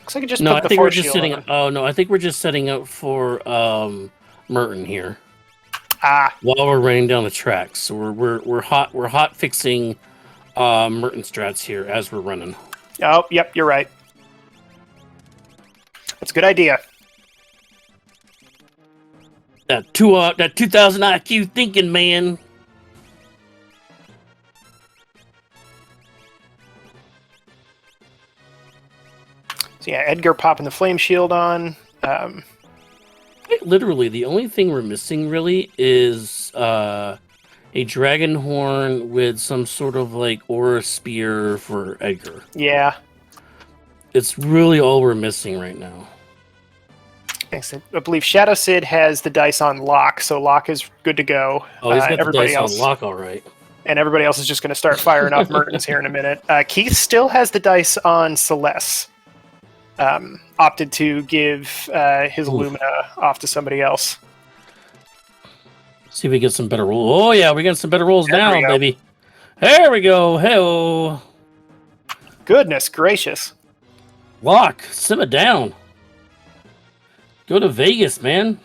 Looks like it just No, put I the think we're force just shield setting. on him. Oh no, I think we're just setting up for Merton here Ah, while we're running down the tracks. So we're hot fixing Merton strats here as we're running. oh, yep, you're right. That's a good idea. That 2,000 IQ thinking, man. So yeah, Edgar popping the flame shield on. Literally, the only thing we're missing really is a dragon horn with some sort of like aura spear for Edgar. Yeah. It's really all we're missing right now. I believe Shadow Sid has the dice on lock, so lock is good to go. Oh, he's got the everybody dice else, on lock, all right. and everybody else is just going to start firing off Mertens here in a minute. Keith still has the dice on Celeste. Opted to give his Lumina off to somebody else. See if we get some better rolls. Oh yeah, we got some better rolls There now, we go. baby. There we go. Hey-oh. Goodness gracious. Lock, simmer down. Go to Vegas, man.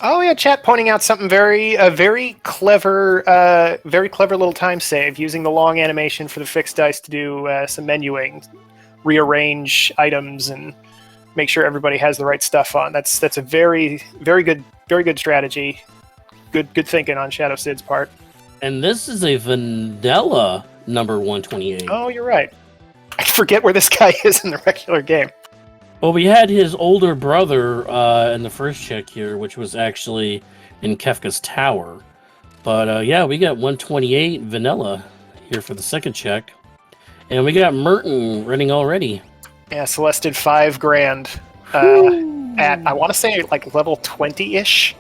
Oh yeah, chat pointing out something very clever little time save using the long animation for the fixed dice to do some menuing, rearrange items, and make sure everybody has the right stuff on. That's a very good strategy. Good thinking on Shadow Sid's part. And this is a vanilla number 128. Oh, you're right. I forget where this guy is in the regular game. Well, we had his older brother in the first check here, which was actually in Kefka's tower. But yeah, we got 128 vanilla here for the second check. And we got Merton running already. Yeah, Celeste did $5,000 at, I want to say, like level 20-ish.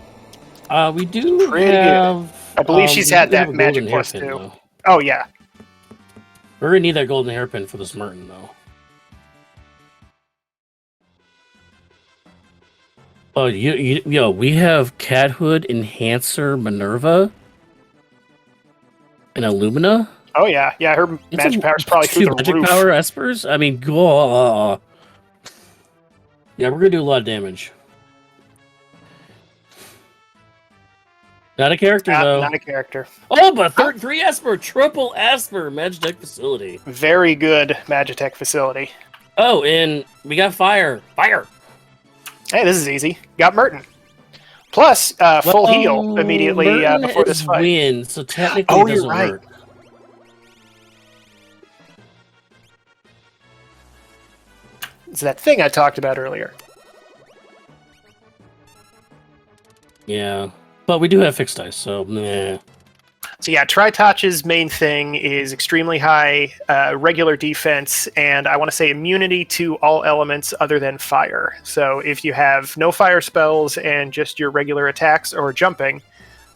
We do Pretty have... good. I believe she's we had do have that a magic golden plus hairpin, 2. though. Oh, yeah. We're going to need that golden hairpin for this Merton, though. Oh, yo, we have Cat Hood, Enhancer, Minerva, and Illumina. Oh, yeah. Yeah, her magic power is probably through the magic roof. power espers. I mean, go. Yeah, we're gonna do a lot of damage. Not a character though. Not a character. Oh, but third 3 Esper, triple Esper, Magitech facility. Very good Magitech facility. Oh, and we got fire. Fire. Hey, this is easy. Got Merton. Plus, full heal immediately Merton before this is fight. Win, so technically Oh, it doesn't you're right. work. It's that thing I talked about earlier. Yeah, but we do have fixed dice, so meh. So yeah, Tritoch's main thing is extremely high regular defense, and I want to say immunity to all elements other than fire. So if you have no fire spells and just your regular attacks or jumping,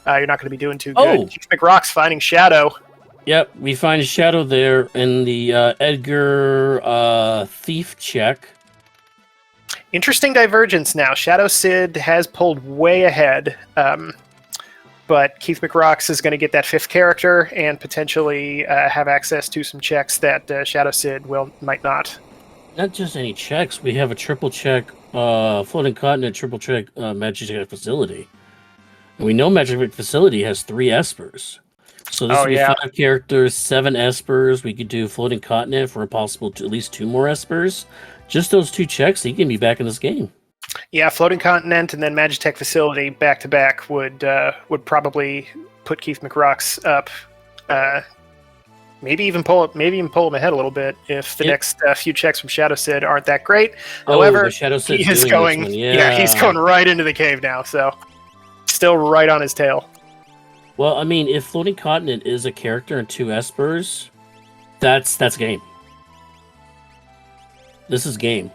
you're not going to be doing too good. Keith McRock's finding Shadow. Yep, we find a Shadow there in the Edgar thief check. Interesting divergence now. Shadow Sid has pulled way ahead. but Keith McRocks is going to get that 5th character and potentially have access to some checks that Shadow Sid might not. Not just any checks. We have a triple check Floating Continent, triple check Magic Facility. And we know Magic Facility has 3 Espers. So this would be 5 characters, 7 Espers. We could do Floating Continent for a possible at least 2 more Espers. Just those 2 checks, he can be back in this game. Yeah, Floating Continent and then Magitech Facility back to back would probably put Keith McRocks up. Maybe even pull him ahead a little bit if the next few checks from Shadow Sid aren't that great. However, he is going. He's going right into the cave now. So still right on his tail. Well, I mean, if Floating Continent is a character and 2 Espers, that's game. This is game.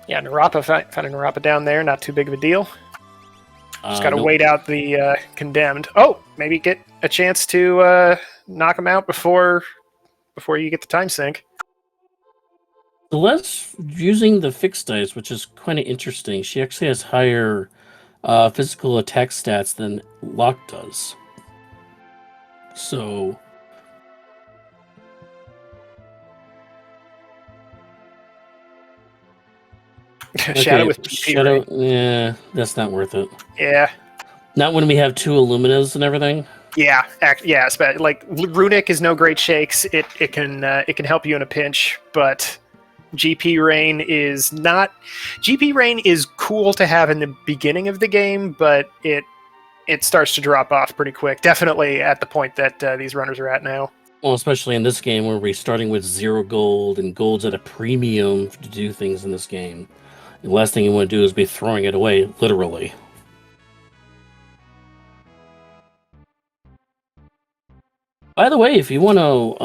Yeah, Narapa, finding Narapa down there, not too big of a deal. Just got to wait out the Condemned. Oh, maybe get a chance to knock him out before you get the time sink. Celeste using the fixed dice, which is kind of interesting. She actually has higher physical attack stats than Locke does. So... Shadow with GP. Yeah, that's not worth it. Yeah. Not when we have 2 Illuminas and everything. Yeah, like Runic is no great shakes. It can help you in a pinch, but GP Rain is not. GP Rain is cool to have in the beginning of the game, but it starts to drop off pretty quick. Definitely at the point that these runners are at now. Well, especially in this game where we're starting with 0 gold and gold's at a premium to do things in this game. The last thing you want to do is be throwing it away, literally. By the way, if you want to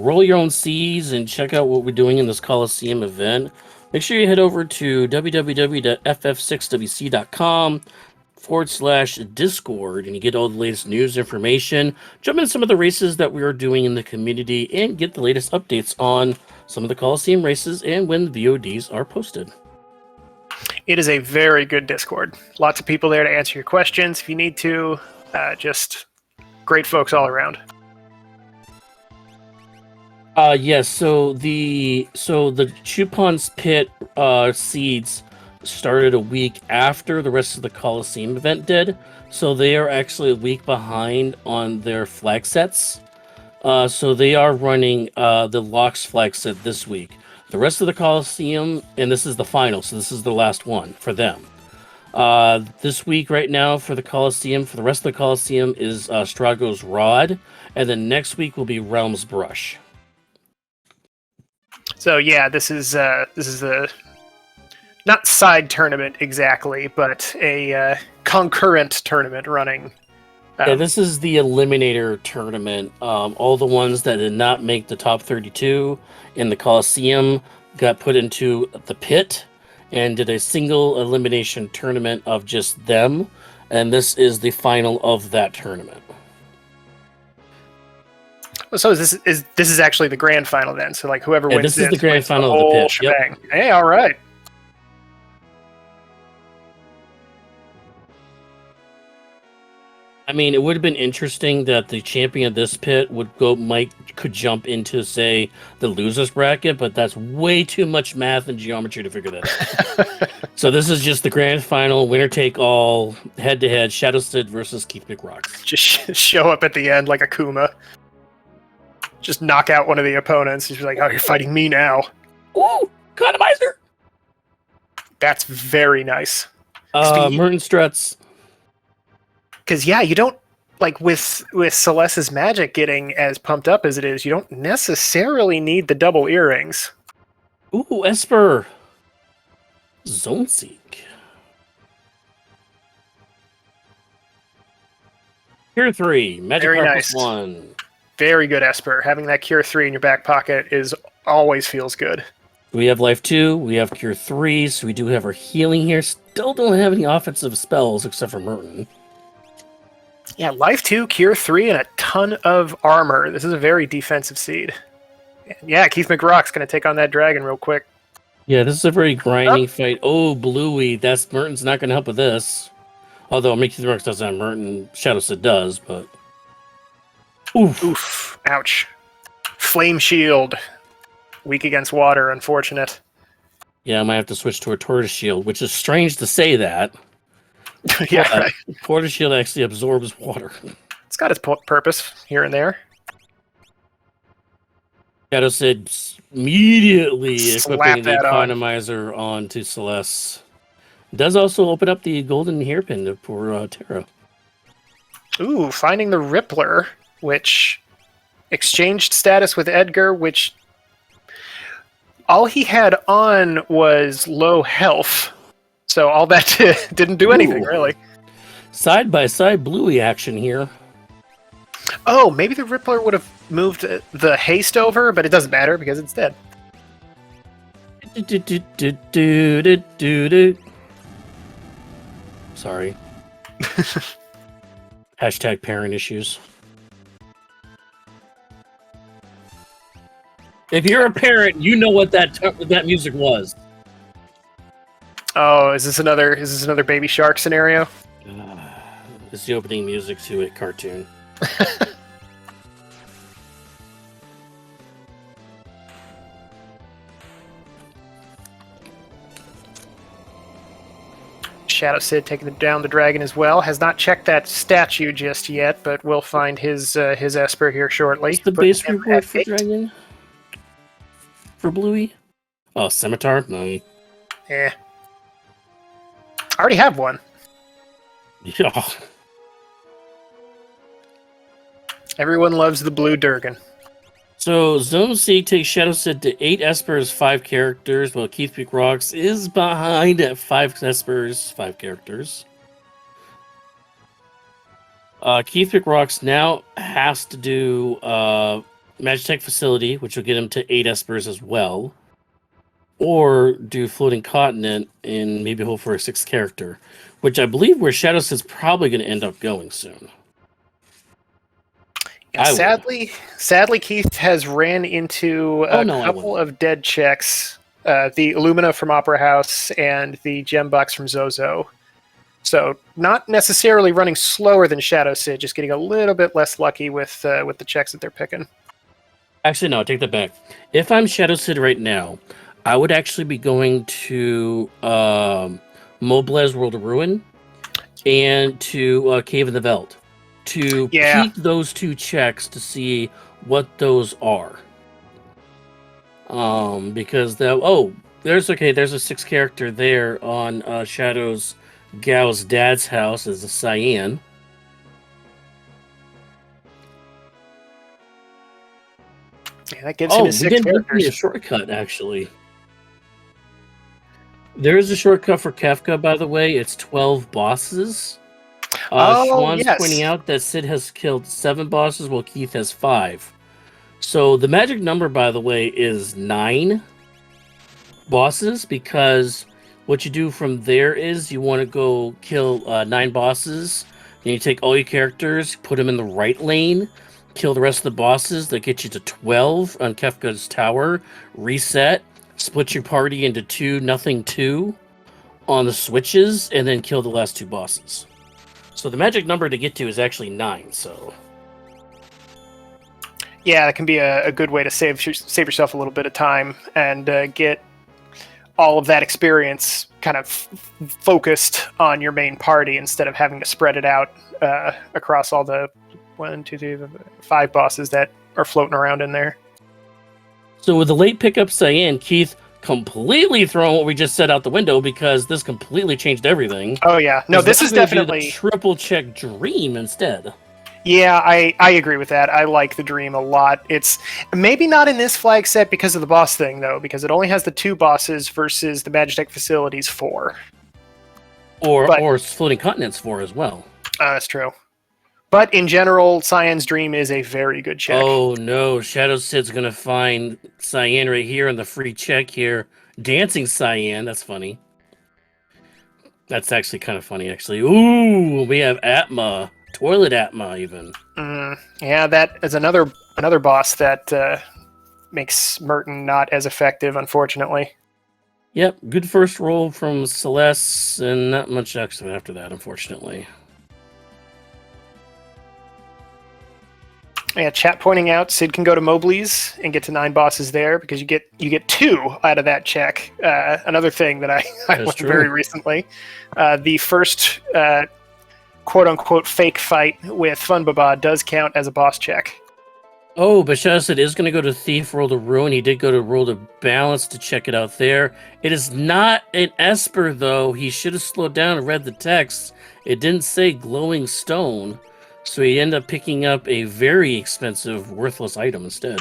roll your own Cs and check out what we're doing in this Coliseum event, make sure you head over to www.ff6wc.com/Discord and you get all the latest news information, jump into some of the races that we are doing in the community, and get the latest updates on some of the Coliseum races and when VODs are posted. It is a very good Discord. Lots of people there to answer your questions if you need to. Just great folks all around. Yes. So the Chupon's Pit seeds started a week after the rest of the Coliseum event did. So they are actually a week behind on their flag sets. So they are running the Locks flag set this week. The rest of the Coliseum, and this is the final, so this is the last one for them. This week right now for the Coliseum, for the rest of the Coliseum is Strago's Rod, and then next week will be Realm's Brush. So yeah, this is the not side tournament exactly, but a concurrent tournament running. Yeah, this is the Eliminator tournament. All the ones that did not make the top 32 in the Coliseum got put into the pit and did a single elimination tournament of just them. And this is the final of that tournament. So this is actually the grand final then. So like whoever wins this is the grand final of the pit. Shebang. Yep. Hey, all right. I mean, it would have been interesting that the champion of this pit could jump into, say, the losers bracket, but that's way too much math and geometry to figure that out. So this is just the grand final, winner take all, head to head, Shadow Sid versus Keith McRocks. Just show up at the end like Akuma. Just knock out one of the opponents. He's like, "Oh, you're fighting me now." Ooh, Randomizer. That's very nice. Merton struts. Because, yeah, you don't, like, with Celeste's magic getting as pumped up as it is, you don't necessarily need the double earrings. Ooh, Esper. Zone Seek. Cure 3. Magic Very Card nice. +1. Very good, Esper. Having that Cure 3 in your back pocket always feels good. We have Life 2. We have Cure 3, so we do have our healing here. Still don't have any offensive spells except for Merton. Yeah, Life 2, Cure 3, and a ton of armor. This is a very defensive seed. Yeah, Keith McRock's going to take on that dragon real quick. Yeah, this is a very grinding fight. Oh, Bluey. Merton's not going to help with this. Although Mickey Rourke doesn't have Merton, Shadow Sid does, but oof. Oof. Ouch. Flame shield. Weak against water, unfortunate. Yeah, I might have to switch to a Tortoise Shield, which is strange to say that. Yeah, but right. Tortoise Shield actually absorbs water. It's got its purpose here and there. Shadow Sid immediately Slap equipping the that on. Economizer onto Celeste. Does also open up the golden hairpin for Terra. Ooh, finding the Rippler, which exchanged status with Edgar, which all he had on was low health. So all that didn't do anything, Ooh. really. Side-by-side Bluey action here. Oh, maybe the Rippler would have moved the haste over, but it doesn't matter because it's dead. Sorry. Hashtag parent issues. If you're a parent, you know what that music was. Oh, is this another Baby Shark scenario? It's the opening music to a cartoon. Shadow Sid taking down the dragon as well. Has not checked that statue just yet, but we'll find his Esper here shortly. What's the base reward for Dragon? For Bluey? Oh, Scimitar? No. Eh. I already have one. Yeah. Everyone loves the blue Durgan. So, Zone C takes Shadow Sid to 8 Espers, 5 characters, while Keith Peak Rocks is behind at 5 Espers, 5 characters. Keith Peak Rocks now has to do Magitech Facility, which will get him to 8 Espers as well. Or do Floating Continent and maybe hope for a 6th character, which I believe where Shadow Sid's probably going to end up going soon. Sadly, Keith has ran into a couple of dead checks. The Illumina from Opera House and the Gem Box from Zozo. So not necessarily running slower than Shadow Sid, just getting a little bit less lucky with the checks that they're picking. Actually, no, take that back. If I'm Shadow Sid right now, I would actually be going to Moblez World of Ruin and to Cave of the Veld to peek those 2 checks to see what those are. Because there's a 6th character there on Shadow's Gao's dad's house as a Cyan. Yeah, that gives him his 6 characters. A shortcut, actually. There is a shortcut for Kefka, by the way. It's 12 bosses. Schwann's pointing out that Sid has killed 7 bosses, while Keith has 5. So the magic number, by the way, is 9 bosses, because what you do from there is you want to go kill 9 bosses. Then you take all your characters, put them in the right lane, kill the rest of the bosses. That gets you to 12 on Kefka's tower. Reset, split your party into 2-0-2 on the switches, and then kill the last 2 bosses. So the magic number to get to is actually 9. So yeah, that can be a good way to save yourself a little bit of time and get all of that experience kind of focused on your main party instead of having to spread it out across all the 5 bosses that are floating around in there. So with the late pickup Cyan, Keith completely throwing what we just said out the window, because this completely changed everything. Oh yeah, no, this is definitely the triple check Dream instead. Yeah, I agree with that. I like the Dream a lot. It's maybe not in this flag set because of the boss thing, though, because it only has the 2 bosses versus the Magitech Facilities 4. Or Floating Continents 4 as well. That's true. But in general, Cyan's Dream is a very good check. Oh no, Shadow Sid's gonna find Cyan right here on the free check here. Dancing Cyan, that's funny. That's actually kind of funny, actually. Ooh, we have Atma. Toilet Atma, even. Yeah, that is another boss that makes Merton not as effective, unfortunately. Yep, good first roll from Celeste, and not much extra after that, unfortunately. Yeah, chat pointing out Sid can go to Mobley's and get to 9 bosses there because you get 2 out of that check. Another thing that I learned very recently. The first quote-unquote fake fight with Funbaba does count as a boss check. Oh, but Shadow said is going to go to Thief, roll to Ruin. He did go to roll to Balance to check it out there. It is not an Esper, though. He should have slowed down and read the text. It didn't say Glowing Stone, so he ended up picking up a very expensive, worthless item instead.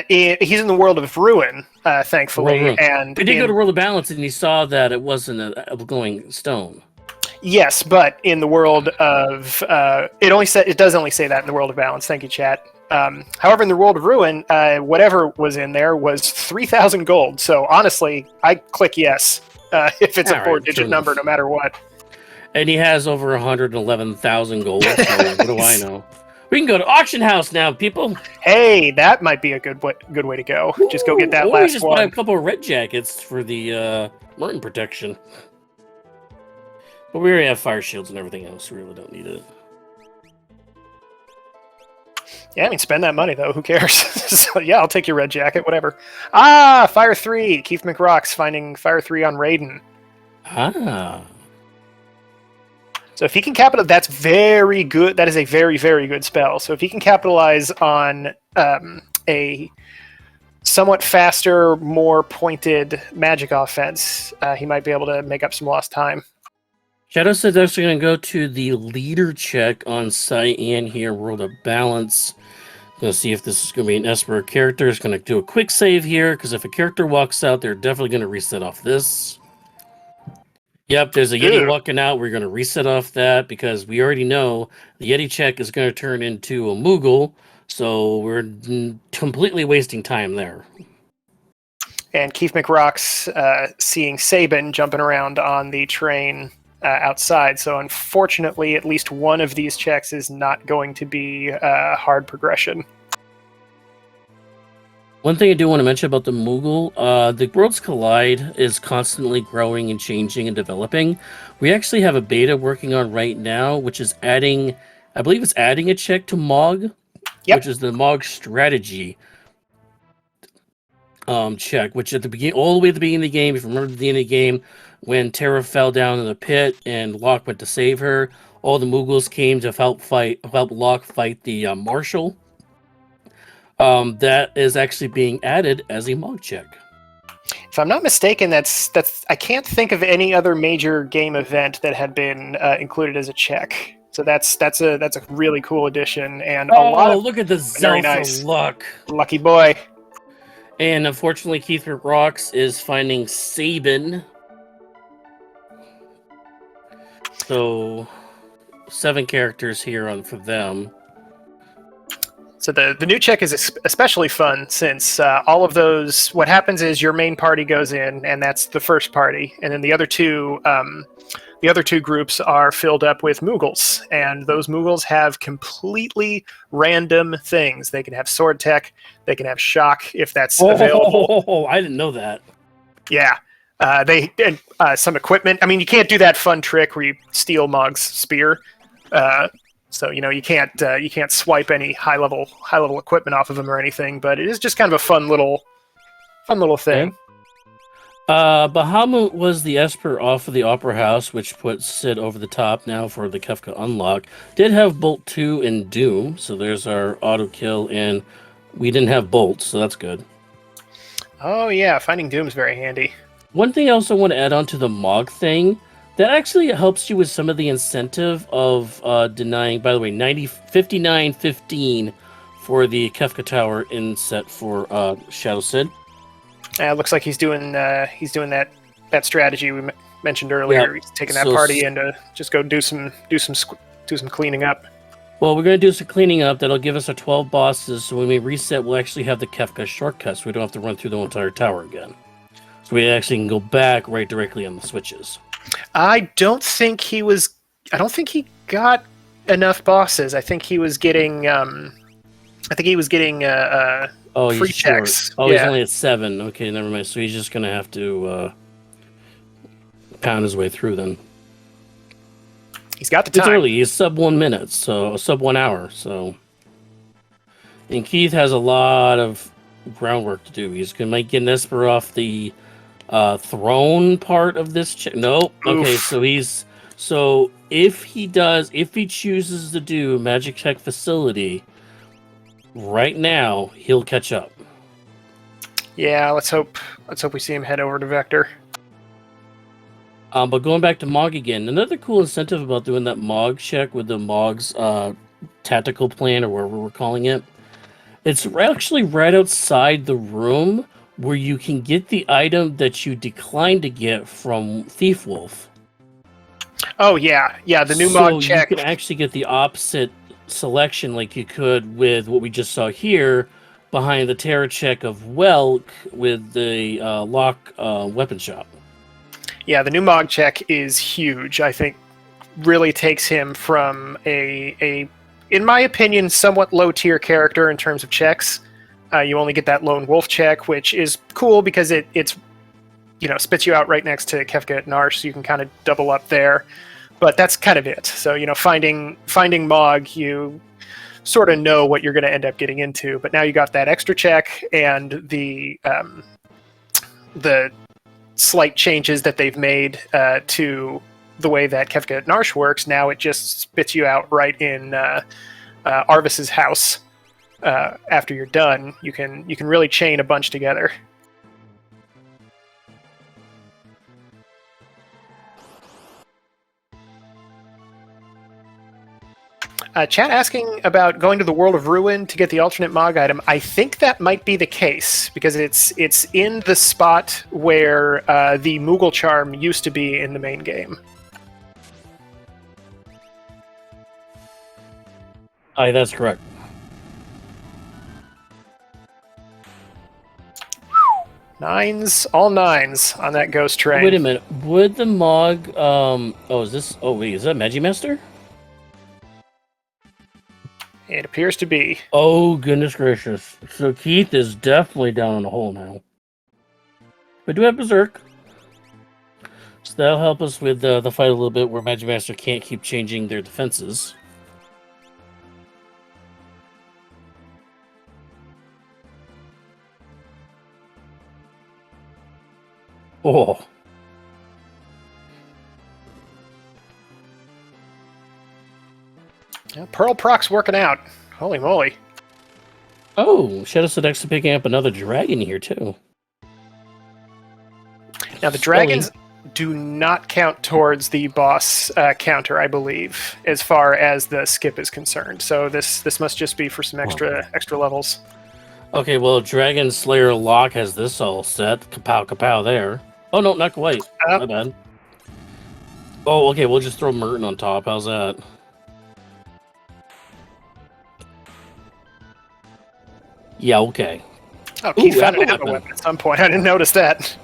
He's in the world of Ruin, thankfully. And he did go to roll to Balance, and he saw that it wasn't a Glowing Stone. Yes, but in the world of it does only say that in the world of Balance. Thank you, chat. However, in the world of Ruin, whatever was in there was 3,000 gold. So honestly, I click yes if it's a 4-digit number, no matter what. And he has over 111,000 gold. So nice. What do I know? We can go to auction house now, people. Hey, that might be a good way to go. Ooh, just go get that last just one. Buy a couple of red jackets for the Merton protection. But we already have fire shields and everything else. We really don't need it. Yeah, I mean, spend that money, though. Who cares? So, yeah, I'll take your red jacket, whatever. Ah, Fire 3. Keith McRock's finding Fire 3 on Raiden. Ah. So if he can capitalize, that's very good. That is a very, very good spell. So if he can capitalize on a somewhat faster, more pointed magic offense, he might be able to make up some lost time. Shadow said they're actually going to go to the leader check on Cyan here, World of Balance. Going to see if this is going to be an Esper character. It's going to do a quick save here, because if a character walks out, they're definitely going to reset off this. Yep, there's a Yeti walking out. We're going to reset off that, because we already know the Yeti check is going to turn into a Moogle, so we're completely wasting time there. And Keith McRock's seeing Sabin jumping around on the train outside, so unfortunately at least one of these checks is not going to be hard progression. One thing I do want to mention about the Moogle, the Worlds Collide is constantly growing and changing and developing. We actually have a beta working on right now, which is adding, I believe it's adding a check to Mog, which is the Mog strategy check, which at the beginning, all the way at the beginning of the game, if you remember the beginning of the game, when Terra fell down in the pit and Locke went to save her, all the Moogles came to help Locke fight the Marshal. That is actually being added as a Mog check. If I'm not mistaken, that's I can't think of any other major game event that had been included as a check. So that's a really cool addition, and a lot of look at the Zelda nice. luck, lucky boy. And unfortunately, Keith Rocks is finding Sabin. So 7 characters here for them. So the new check is especially fun since all of those. What happens is your main party goes in, and that's the first party, and then the other two groups are filled up with Moogles, and those Moogles have completely random things. They can have sword tech, they can have shock if that's available. Oh, I didn't know that. Yeah, some equipment. I mean, you can't do that fun trick where you steal Mog's spear. So you can't swipe any high level equipment off of him or anything, but it is just kind of a fun little thing. Bahamut was the Esper off of the Opera House, which puts Sid over the top now for the Kefka unlock. Did have Bolt 2 and Doom, so there's our auto kill, and we didn't have Bolt, so that's good. Oh yeah, finding Doom is very handy. One thing I also want to add on to the Mog thing, that actually helps you with some of the incentive of denying, by the way, 59.15 for the Kefka Tower inset for Shadow Sid. It looks like he's doing that strategy we mentioned earlier. Yep. He's taking that party and just go do some cleaning up. Well, we're going to do some cleaning up. That'll give us our 12 bosses. So when we reset, we'll actually have the Kefka shortcuts. So we don't have to run through the entire tower again. So we actually can go back right directly on the switches. I don't think he got enough bosses. I think he was getting I think he was getting Oh, free he's short. checks. Oh, Yeah. he's only at 7. Okay, never mind. So he's just gonna have to pound his way through then. He's got the It's time. early. He's sub 1 minute, so sub 1 hour. So, and Keith has a lot of groundwork to do. He's gonna might get Esper off the throne part of this. Nope. Okay, Oof. so if he chooses to do magic check facility right now, he'll catch up. Yeah, let's hope we see him head over to Vector. But going back to Mog again, another cool incentive about doing that Mog check with the Mog's tactical plan, or whatever we're calling it, it's actually right outside the room where you can get the item that you declined to get from Thief Wolf. Oh yeah, the new Mog check. You can actually get the opposite selection like you could with what we just saw here behind the terror check of Welk with the lock weapon shop. Yeah, the new Mog check is huge. I think really takes him from a in my opinion, somewhat low tier character in terms of checks. You only get that lone wolf check, which is cool because it's spits you out right next to Kefka at Narsh, so you can kind of double up there. But that's kind of it. So finding Mog, you sort of know what you're going to end up getting into. But now you got that extra check and the slight changes that they've made to the way that Kefka at Narsh works. Now it just spits you out right in Arvis's house. After you're done, you can really chain a bunch together. Chat asking about going to the World of Ruin to get the alternate Mog item. I think that might be the case because it's in the spot where the Moogle charm used to be in the main game. Aye, that's correct. All nines on that ghost train. Wait a minute. Would the Mog is that Magimaster? It appears to be. Oh, goodness gracious. So Keith is definitely down in the hole now. We do have Berserk. So that'll help us with the fight a little bit where Magimaster can't keep changing their defenses. Oh. Yeah, Pearl Proc's working out. Holy moly. Oh, Shadow Sedex picking up another dragon here, too. Now, the dragons do not count towards the boss counter, I believe, as far as the skip is concerned. So this must just be for some extra levels. Okay, well, Dragon Slayer Lock has this all set. Kapow, kapow there. Oh, no, not quite. My bad. Oh, okay, we'll just throw Merton on top. How's that? Yeah, okay. Oh, Keith found an ammo weapon at some point. I didn't notice that.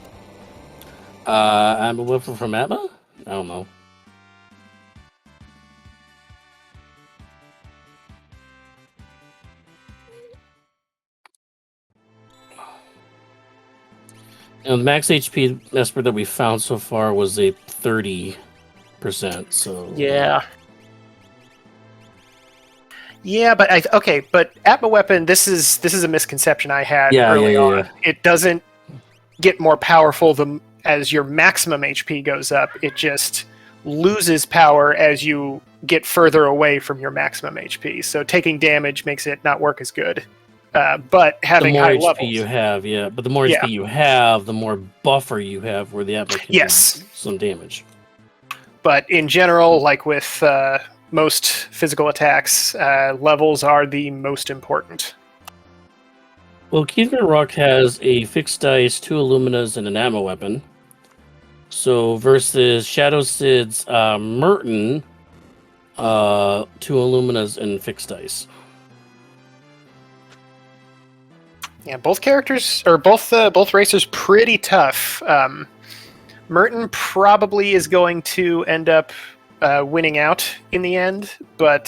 Ammo weapon from Atma? I don't know. And the max HP Esper that we found so far was a 30%, so... Yeah. Yeah, but but Atma weapon, this is a misconception I had early on. Yeah. It doesn't get more powerful as your maximum HP goes up. It just loses power as you get further away from your maximum HP. So taking damage makes it not work as good. But having high levels, the more HP you have, yeah. But the more HP you have, the more buffer you have where the Atma can do some damage. But in general, like with most physical attacks, levels are the most important. Well, Keith Rock has a fixed dice, 2 Illuminas, and an ammo weapon. So versus Shadow Sid's Merton, 2 Illuminas and fixed dice. Yeah, both characters, or both racers, pretty tough. Merton probably is going to end up winning out in the end, but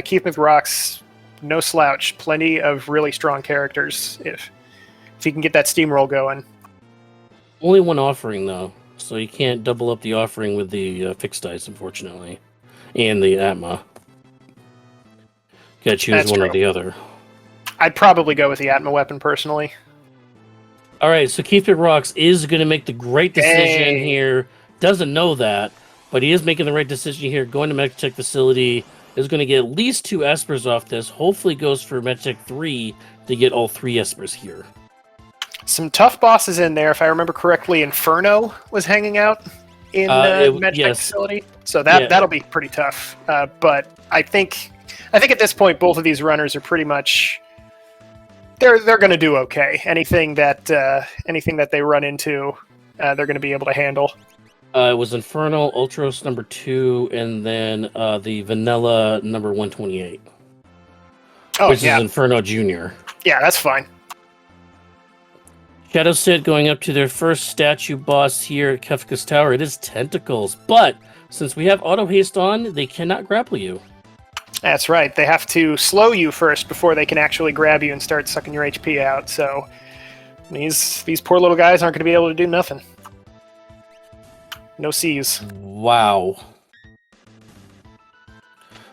Keith McRock's no slouch. Plenty of really strong characters if you can get that steamroll going. Only one offering, though, so you can't double up the offering with the fixed dice, unfortunately, and the Atma. Gotta choose one or the other. I'd probably go with the Atma weapon, personally. All right, so Keith Rocks is going to make the great decision here. Doesn't know that, but he is making the right decision here. Going to MedTech facility is going to get at least 2 Espers off this. Hopefully goes for MedTech 3 to get all 3 Espers here. Some tough bosses in there. If I remember correctly, Inferno was hanging out in MedTech facility. So that'll be pretty tough. But I think at this point, both of these runners are pretty much... They're going to do okay. Anything that they run into, they're going to be able to handle. It was Inferno, Ultros number 2, and then the Vanilla number 128. Which is Inferno Junior. Yeah, that's fine. Shadow Sid going up to their first statue boss here at Kefka's Tower. It is Tentacles, but since we have auto haste on, they cannot grapple you. That's right. They have to slow you first before they can actually grab you and start sucking your HP out. So these poor little guys aren't going to be able to do nothing. No C's. Wow.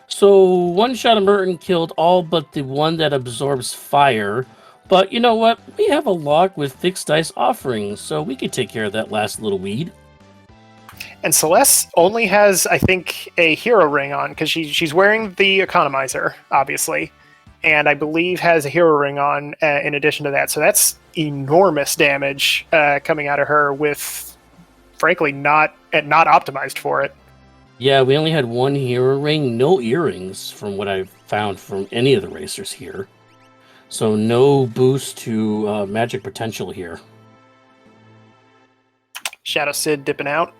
So one shot of Merton killed all but the one that absorbs fire. But you know what? We have a lock with fixed dice offerings, so we could take care of that last little weed. And Celeste only has, I think, a hero ring on, because she's wearing the economizer, obviously, and I believe has a hero ring on in addition to that. So that's enormous damage coming out of her with, frankly, not optimized for it. Yeah, we only had one hero ring, no earrings from what I've found from any of the racers here. So no boost to magic potential here. Shadow Sid dipping out.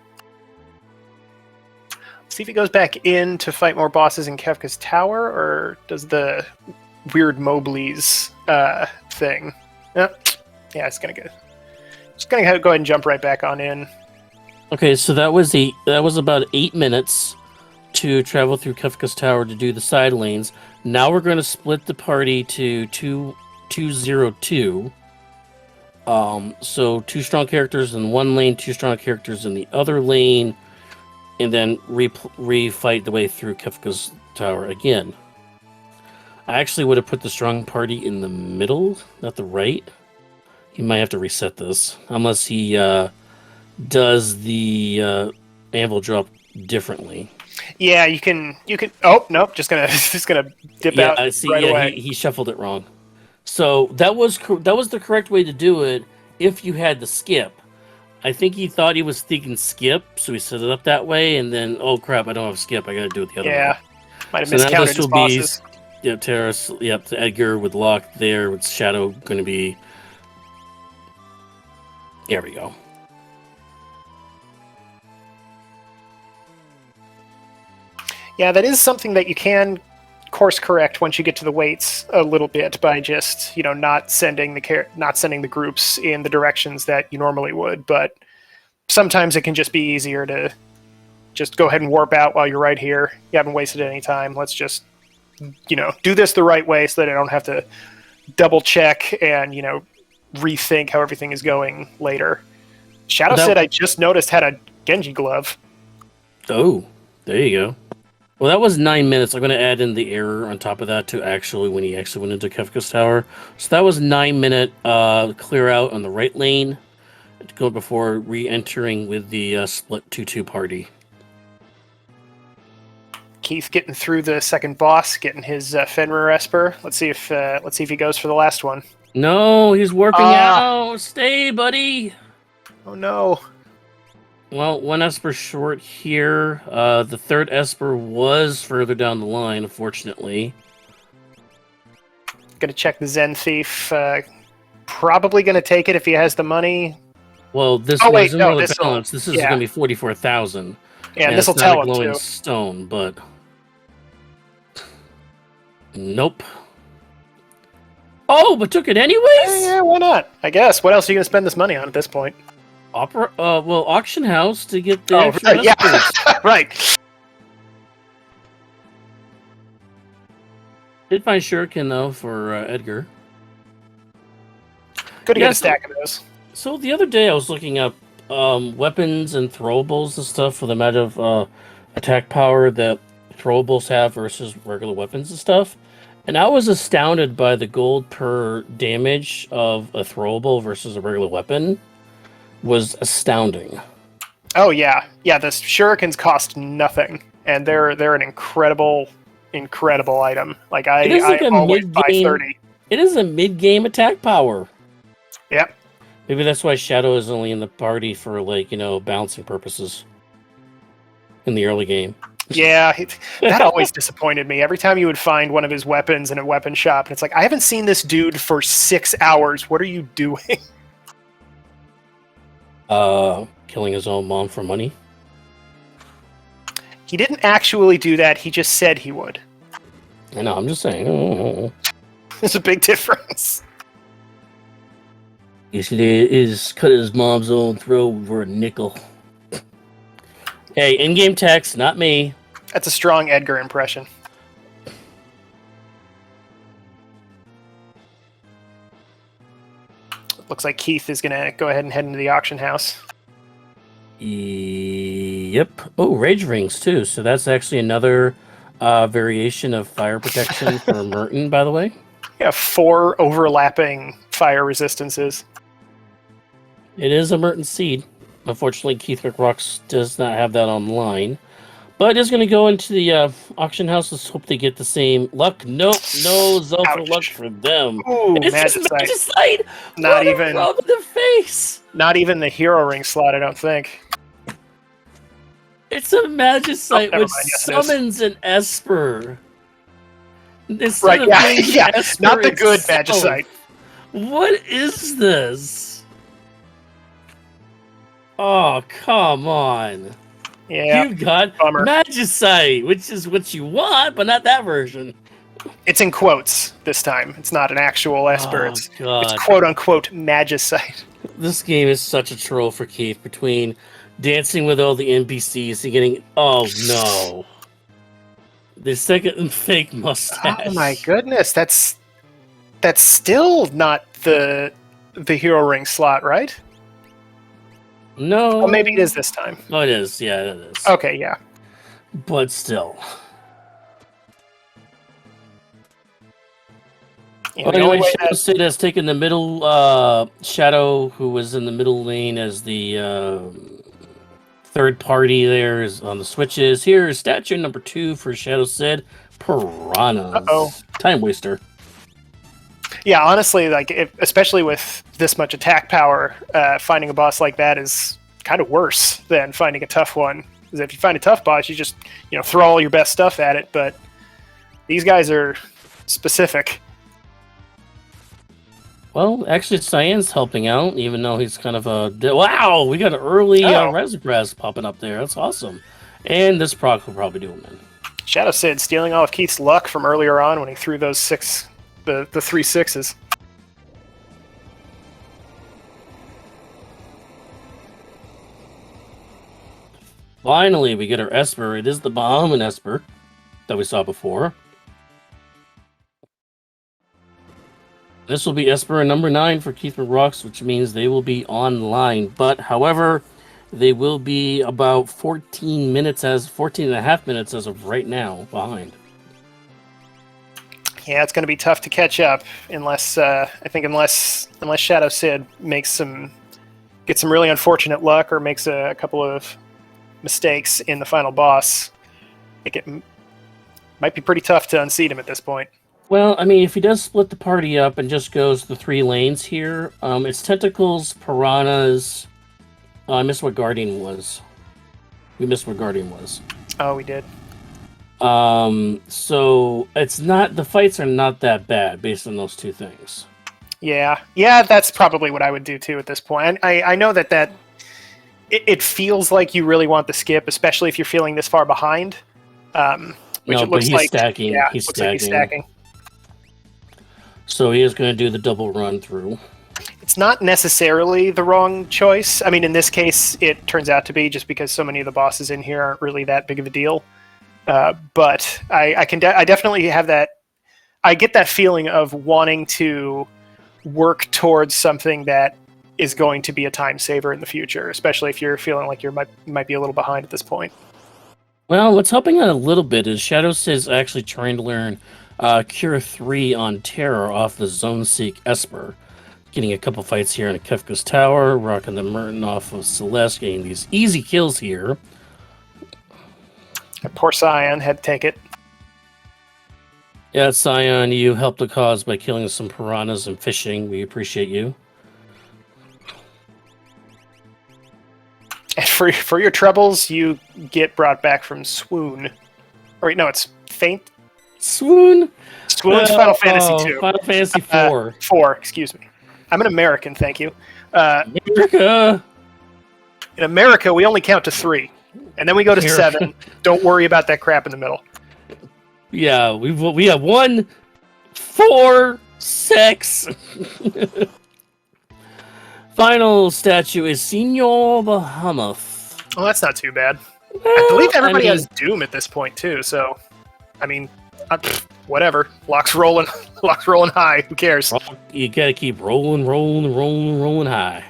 See if he goes back in to fight more bosses in Kefka's Tower, or does the weird Mobley's thing? Yeah, it's gonna go. Just gonna go ahead and jump right back on in. Okay, so that was about 8 minutes to travel through Kefka's Tower to do the side lanes. Now we're going to split the party to 2-2-0-2. So 2 strong characters in one lane, 2 strong characters in the other lane. And then refight the way through Kefka's Tower again. I actually would have put the strong party in the middle, not the right. He might have to reset this, unless he does the anvil drop differently. Yeah, you can. Oh nope, just gonna dip out. I see. Right away. He shuffled it wrong. So that was the correct way to do it if you had the skip. I think he thought he was thinking skip, so he set it up that way, and then, oh crap, I don't have skip, I gotta do it the other way. Yeah, might have miscounted his bosses. Terrace, to Edgar with Lock there, with Shadow going to be... There we go. Yeah, that is something that you can course correct once you get to the weights a little bit by just, not sending the groups in the directions that you normally would. But sometimes it can just be easier to just go ahead and warp out while you're right here. You haven't wasted any time. Let's just, do this the right way so that I don't have to double check and, rethink how everything is going later. Shadow Sid, I just noticed, had a Genji glove. Oh, there you go. Well, that was 9 minutes. I'm going to add in the error on top of that to when he actually went into Kefka's Tower. So that was 9-minute clear out on the right lane to go before re-entering with the split 2-2 party. Keith getting through the second boss, getting his Fenrir Esper. Let's see if he goes for the last one. No, he's warping out. Stay, buddy. Oh no. Well, 1 Esper short here. The third Esper was further down the line, unfortunately. Gonna check the Zen Thief. Probably gonna take it if he has the money. Well, this is another balance. This is gonna be 44,000. Yeah, and this will tell him too. Glowing stone, but nope. Oh, but took it anyways. Yeah, why not? I guess. What else are you gonna spend this money on at this point? Auction house to get the extra right. Did find Shuriken though for Edgar. Good to Yeah, get a stack of those. So the other day I was looking up weapons and throwables and stuff for the amount of attack power that throwables have versus regular weapons and stuff. And I was astounded by the gold per damage of a throwable versus a regular weapon. Was astounding. Oh yeah, yeah. The shurikens cost nothing, and they're an incredible item. Like I like always buy 30. It is a mid-game attack power. Yep. Maybe that's why Shadow is only in the party for balancing purposes in the early game. Yeah, that always disappointed me. Every time you would find one of his weapons in a weapon shop, and it's like, I haven't seen this dude for 6 hours. What are you doing? Killing his own mom for money. He didn't actually do that. He just said he would. I know. I'm just saying. There's a big difference. Usually is cut his mom's own throat for a nickel. Hey, in-game text, not me. That's a strong Edgar impression. Looks like Keith is going to go ahead and head into the auction house. Yep. Oh, Rage Rings, too. So that's actually another variation of fire protection for Merton, by the way. Yeah, 4 overlapping fire resistances. It is a Merton seed. Unfortunately, Keith McRocks does not have that online. But it's going to go into the auction house. Let's hope they get the same luck. Nope, no Zelda luck for them. Ooh, it's Magicite! Not even rub in the face. Not even the hero ring slot, I don't think. It's a Magicite which summons an Esper. Right, yeah, Esper not the good Magicite. What is this? Oh, come on. Yeah, you've got Magicite, which is what you want, but not that version. It's in quotes this time. It's not an actual Esper. It's quote-unquote Magicite. This game is such a troll for Keith between dancing with all the NPCs and getting... Oh, no. The second fake mustache. Oh, my goodness. That's still not the hero ring slot, right? No. Well, maybe it is this time. Oh, it is. Yeah, it is. Okay, yeah. But still. Yeah, well, anyway, Shadow Sid has taken the middle... Shadow, who was in the middle lane as the third party there, is on the switches. Here is statue number 2 for Shadow Sid. Piranhas. Uh-oh. Time waster. Yeah, honestly, especially with this much attack power, finding a boss like that is kind of worse than finding a tough one. Because if you find a tough boss, you just throw all your best stuff at it. But these guys are specific. Well, actually, Cyan's helping out, even though he's kind of a... Wow! We got an early Resopress popping up there. That's awesome. And this proc will probably do him in. Shadow Sid stealing all of Keith's luck from earlier on when he threw those 6... The 3 6s. Finally, we get our Esper. It is the Bahamut Esper that we saw before. This will be Esper number 9 for Keith McRocks, which means they will be online. But, however, they will be about 14 and a half minutes as of right now behind. Yeah, it's going to be tough to catch up unless Shadow Sid gets some really unfortunate luck or makes a couple of mistakes in the final boss. It might be pretty tough to unseat him at this point. Well, I mean, if he does split the party up and just goes the 3 lanes here, it's Tentacles, Piranhas. Oh, I missed what Guardian was. We missed what Guardian was. Oh, we did. So it's not, the fights are not that bad based on those 2 things. Yeah, that's probably what I would do too at this point. I know that it feels like you really want the skip, especially if you're feeling this far behind. Which no, it looks but he's like stacking. Yeah, he's stacking. Like he's stacking. So he is going to do the double run through. It's not necessarily the wrong choice. I mean, in this case, it turns out to be, just because so many of the bosses in here aren't really that big of a deal. But I definitely have that. I get that feeling of wanting to work towards something that is going to be a time saver in the future, especially if you're feeling like you might be a little behind at this point. Well, what's helping out a little bit is Shadow is actually trying to learn Cure 3 on Terror off the Zone Seek Esper. Getting a couple fights here in Kefka's Tower, rocking the Merton off of Celeste, getting these easy kills here. That poor Scion had to take it. Yeah, Scion, you helped the cause by killing some piranhas and fishing. We appreciate you. And for your troubles, you get brought back from swoon. Or wait, no, it's faint. Swoon? Swoon's Final Fantasy 2. Final Fantasy 4. 4, excuse me. I'm an American, thank you. America! In America, we only count to 3. And then we go to 7. Don't worry about that crap in the middle. Yeah, we have 1, 4, 6. Final statue is Senor Bahamut. Well, that's not too bad. I believe everybody has Doom at this point too. So, I mean, whatever. Lock's rolling high. Who cares? You gotta keep rolling high.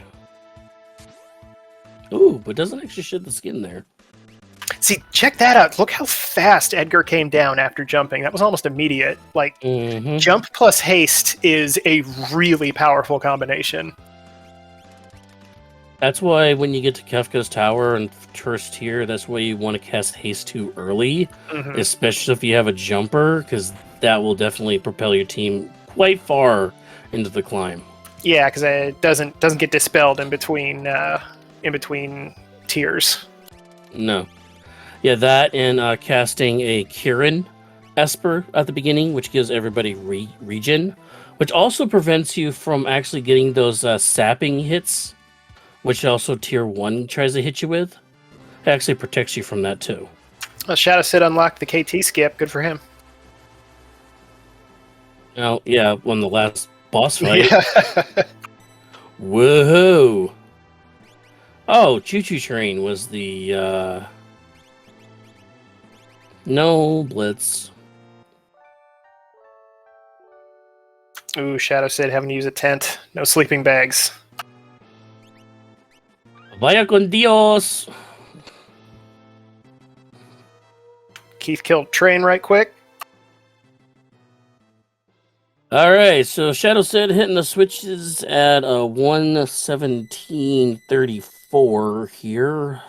Ooh, but doesn't actually shed the skin there. See, check that out. Look how fast Edgar came down after jumping. That was almost immediate. Like, jump plus haste is a really powerful combination. That's why when you get to Kefka's Tower and first tier, that's why you want to cast haste too early, especially if you have a jumper, because that will definitely propel your team quite far into the climb. Yeah, because it doesn't get dispelled in between tiers. No. Yeah, that and casting a Kirin Esper at the beginning, which gives everybody regen, which also prevents you from actually getting those sapping hits, which also tier 1 tries to hit you with. It actually protects you from that too. Well, Shadow Sid unlocked the KT skip. Good for him. Oh, yeah, won the last boss fight. Yeah. Whoa! Oh, Choo Choo Train was the no blitz. Ooh, Shadow Sid having to use a tent. No sleeping bags. Vaya con Dios! Keith killed Train right quick. Alright, so Shadow Sid hitting the switches at 1:17:34 here.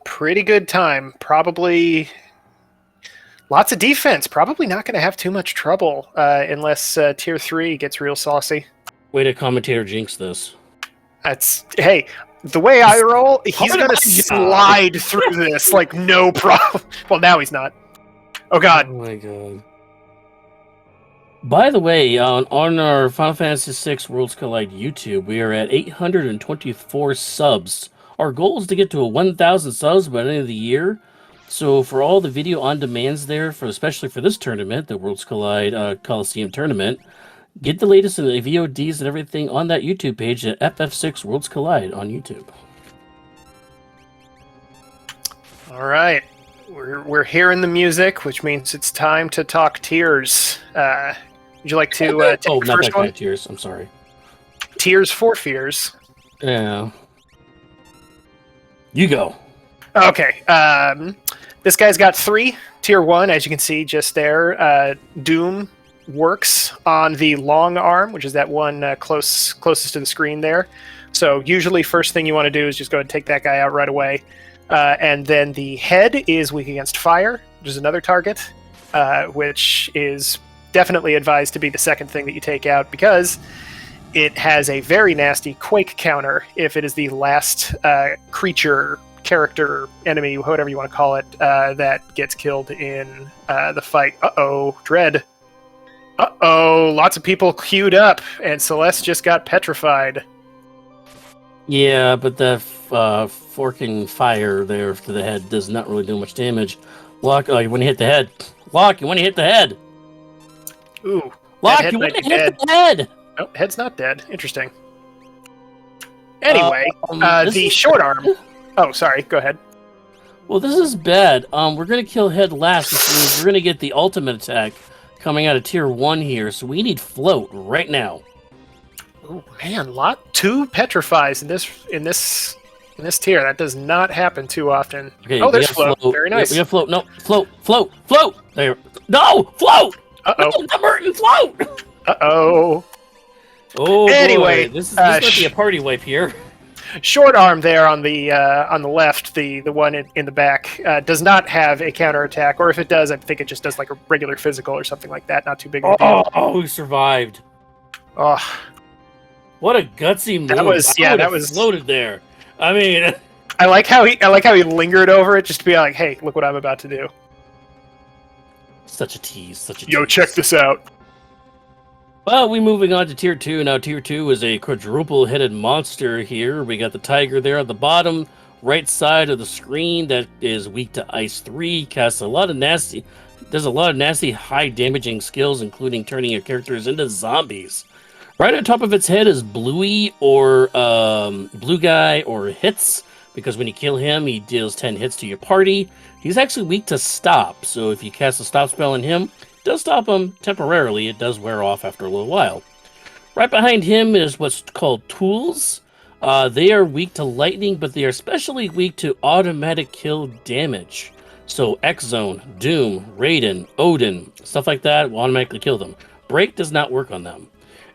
Pretty good time. Probably lots of defense. Probably not going to have too much trouble unless tier 3 gets real saucy. Way to commentator jinx this. Hey, the way I roll, he's going to slide through this like no problem. Well, now he's not. Oh, God. Oh, my God. By the way, on our Final Fantasy VI Worlds Collide YouTube, we are at 824 subs. Our goal is to get to 1,000 subs by the end of the year. So for all the video on demands there, especially for this tournament, the Worlds Collide Coliseum tournament, get the latest in the VODs and everything on that YouTube page at FF6 Worlds Collide on YouTube. All right. We're hearing the music, which means it's time to talk tiers. Would you like to take the first one? Tears. I'm sorry. Tears for Fears. Yeah. You go. Okay. This guy's got 3. Tier 1, as you can see just there. Doom works on the long arm, which is that one closest to the screen there. So usually first thing you want to do is just go ahead and take that guy out right away. And then the head is weak against fire, which is another target, which is definitely advised to be the second thing that you take out because it has a very nasty quake counter if it is the last creature, character, enemy, whatever you want to call it, that gets killed in the fight. Uh-oh, Dread. Uh-oh, lots of people queued up, and Celeste just got petrified. Yeah, but the forking fire there to the head does not really do much damage. Locke, you want to hit the head. Locke, you want to hit the head. Ooh. Locke, you want to hit the head. Oh, head's not dead. Interesting. Anyway, the short arm. Oh, sorry. Go ahead. Well, this is bad. We're gonna kill head last, which means we're gonna get the ultimate attack coming out of tier 1 here. So we need float right now. Oh man, two petrifies in this tier. That does not happen too often. Okay, Oh, we there's got float. float. Very Yeah, nice. we got float. No, float. There. No, float. Uh-oh. No, the Merton float. Uh-oh. Oh Anyway, boy, this might be a party wipe here. Short arm there on the left, the one in the back, does not have a counterattack, or if it does, I think it just does like a regular physical or something like that. Not too big of a deal. Oh, we survived. Oh, What a gutsy move! that was floated there. I mean, I like how he lingered over it just to be like, hey, look what I'm about to do. such a tease. Yo, check this out. Well, we moving on to tier 2. Now, tier 2 is a quadruple-headed monster here. We got the tiger there on the bottom right side of the screen that is weak to Ice 3. Casts a lot of nasty... There's a lot of nasty, high-damaging skills, including turning your characters into zombies. Right on top of its head is Bluey or Blue Guy or Hits, because when you kill him, he deals 10 hits to your party. He's actually weak to Stop, so if you cast a Stop spell on him, does stop him temporarily. It does wear off after a little while. Right behind him is what's called Tools. They are weak to lightning, but they are especially weak to automatic kill damage. So X-Zone, Doom, Raiden, Odin, stuff like that will automatically kill them. Break does not work on them.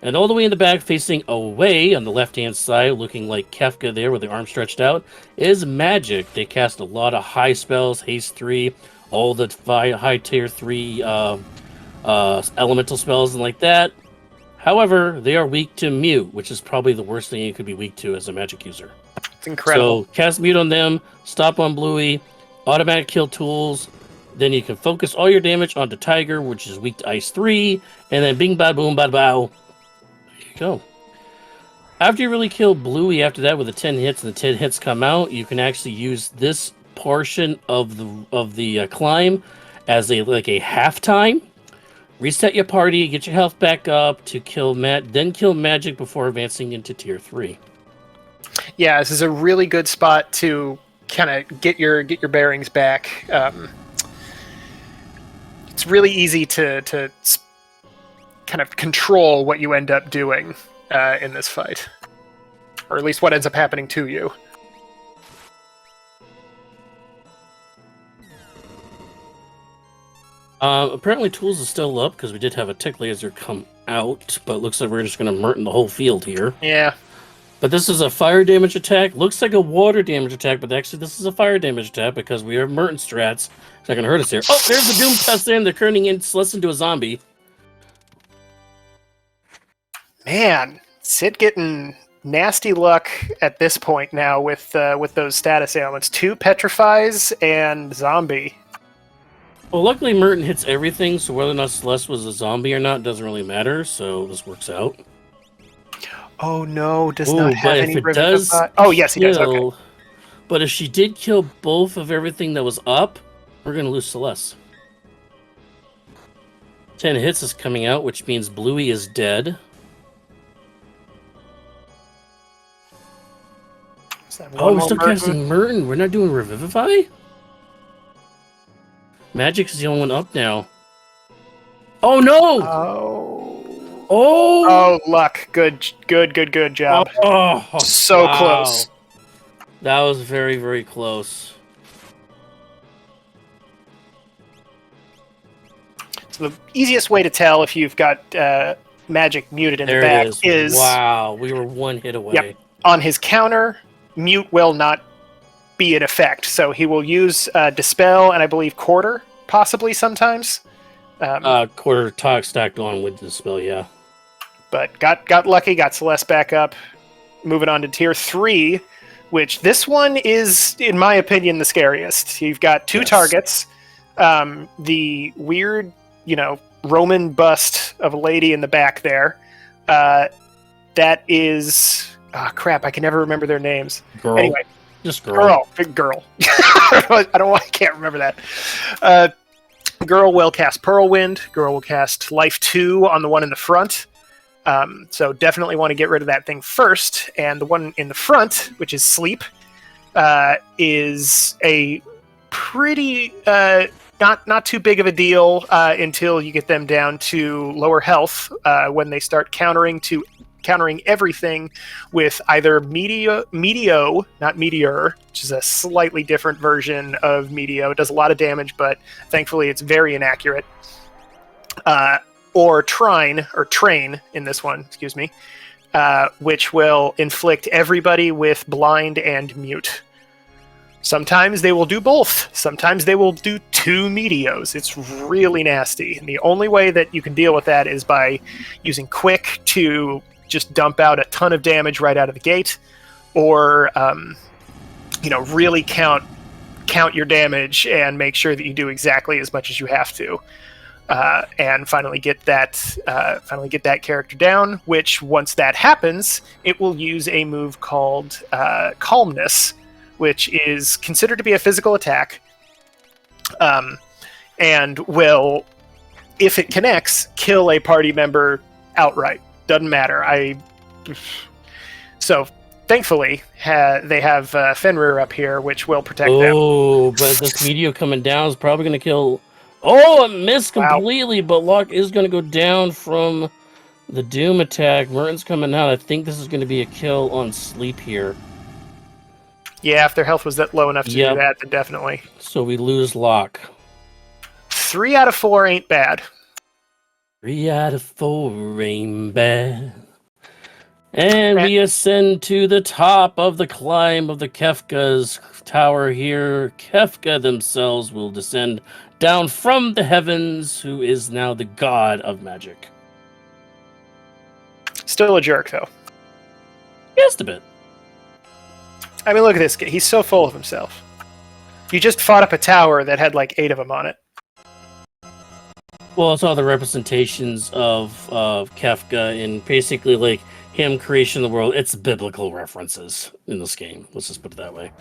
And all the way in the back, facing away on the left-hand side, looking like Kefka there with the arm stretched out, is Magic. They cast a lot of high spells, Haste 3, all the high tier 3 elemental spells and like that. However, they are weak to Mute, which is probably the worst thing you could be weak to as a magic user. It's incredible. So cast Mute on them, stop on Bluey, automatic kill Tools, then you can focus all your damage onto Tiger, which is weak to Ice 3, and then bing bad boom bad bow. There you go. After you really kill Bluey after that with the 10 hits and the 10 hits come out, you can actually use this portion of the climb as a halftime. Reset your party, get your health back up to kill then kill Magic before advancing into tier 3. Yeah, this is a really good spot to kind of get your bearings back. It's really easy to kind of control what you end up doing in this fight, or at least what ends up happening to you. Apparently Tools is still up because we did have a Tick Laser come out, but it looks like we're just going to Merton the whole field here. Yeah. But this is a fire damage attack. Looks like a water damage attack, but actually this is a fire damage attack because we have Merton strats. It's not going to hurt us here. Oh, there's the Doom Pest in. They're turning Celeste into a zombie. Man, Sid getting nasty luck at this point now with those status ailments. 2 petrifies and zombie. Well, luckily Merton hits everything, so whether or not Celeste was a zombie or not doesn't really matter, so this works out. Oh no, does not have any revivify. Oh yes, he does, okay. But if she did kill both of everything that was up, we're going to lose Celeste. 10 hits is coming out, which means Bluey is dead. Oh, we're still casting Merton. We're not doing Revivify? Magic is the only one up now. Oh no! Oh, luck. Good job. Oh, so wow. close. That was very, very close. So the easiest way to tell if you've got Magic muted in there the back is wow, we were one hit away. Yep. On his counter, Mute will not be in effect, so he will use Dispel and I believe Quarter, possibly sometimes. Quarter talk stacked on with Dispel, yeah. But got lucky, got Celeste back up. Moving on to tier 3, which this one is, in my opinion, the scariest. You've got 2 targets. The weird, Roman bust of a lady in the back there. That is... Oh, crap, I can never remember their names. Girl. Anyway. Just girl. Big girl. I can't remember that. Girl will cast Whirlwind. Girl will cast Life 2 on the one in the front. So definitely want to get rid of that thing first. And the one in the front, which is Sleep, is a pretty not too big of a deal until you get them down to lower health when they start countering everything with either Meteo, not Meteor, which is a slightly different version of Meteo. It does a lot of damage, but thankfully it's very inaccurate. Or Train in this one, excuse me, which will inflict everybody with blind and mute. Sometimes they will do both. Sometimes they will do 2 Meteos. It's really nasty. And the only way that you can deal with that is by using Quick to just dump out a ton of damage right out of the gate, or really count your damage and make sure that you do exactly as much as you have to, and finally get that character down. Which once that happens, it will use a move called Calmness, which is considered to be a physical attack, and will, if it connects, kill a party member outright. Doesn't matter. So thankfully they have Fenrir up here, which will protect them. Oh, but this Meteor coming down is probably going to kill. Oh, it missed completely, but Locke is going to go down from the Doom attack. Merton's coming out. I think this is going to be a kill on Sleep here. Yeah, if their health was that low enough to do that, then definitely. So we lose Locke. 3 out of 4 ain't bad. 3 out of 4 ain't bad. And we ascend to the top of the climb of the Kefka's tower here. Kefka themselves will descend down from the heavens, who is now the god of magic. Still a jerk, though. Just a bit. I mean, look at this guy. He's so full of himself. You just fought up a tower that had like 8 of them on it. Well, it's all the representations of Kefka and basically like him creation of the world. It's biblical references in this game. Let's just put it that way.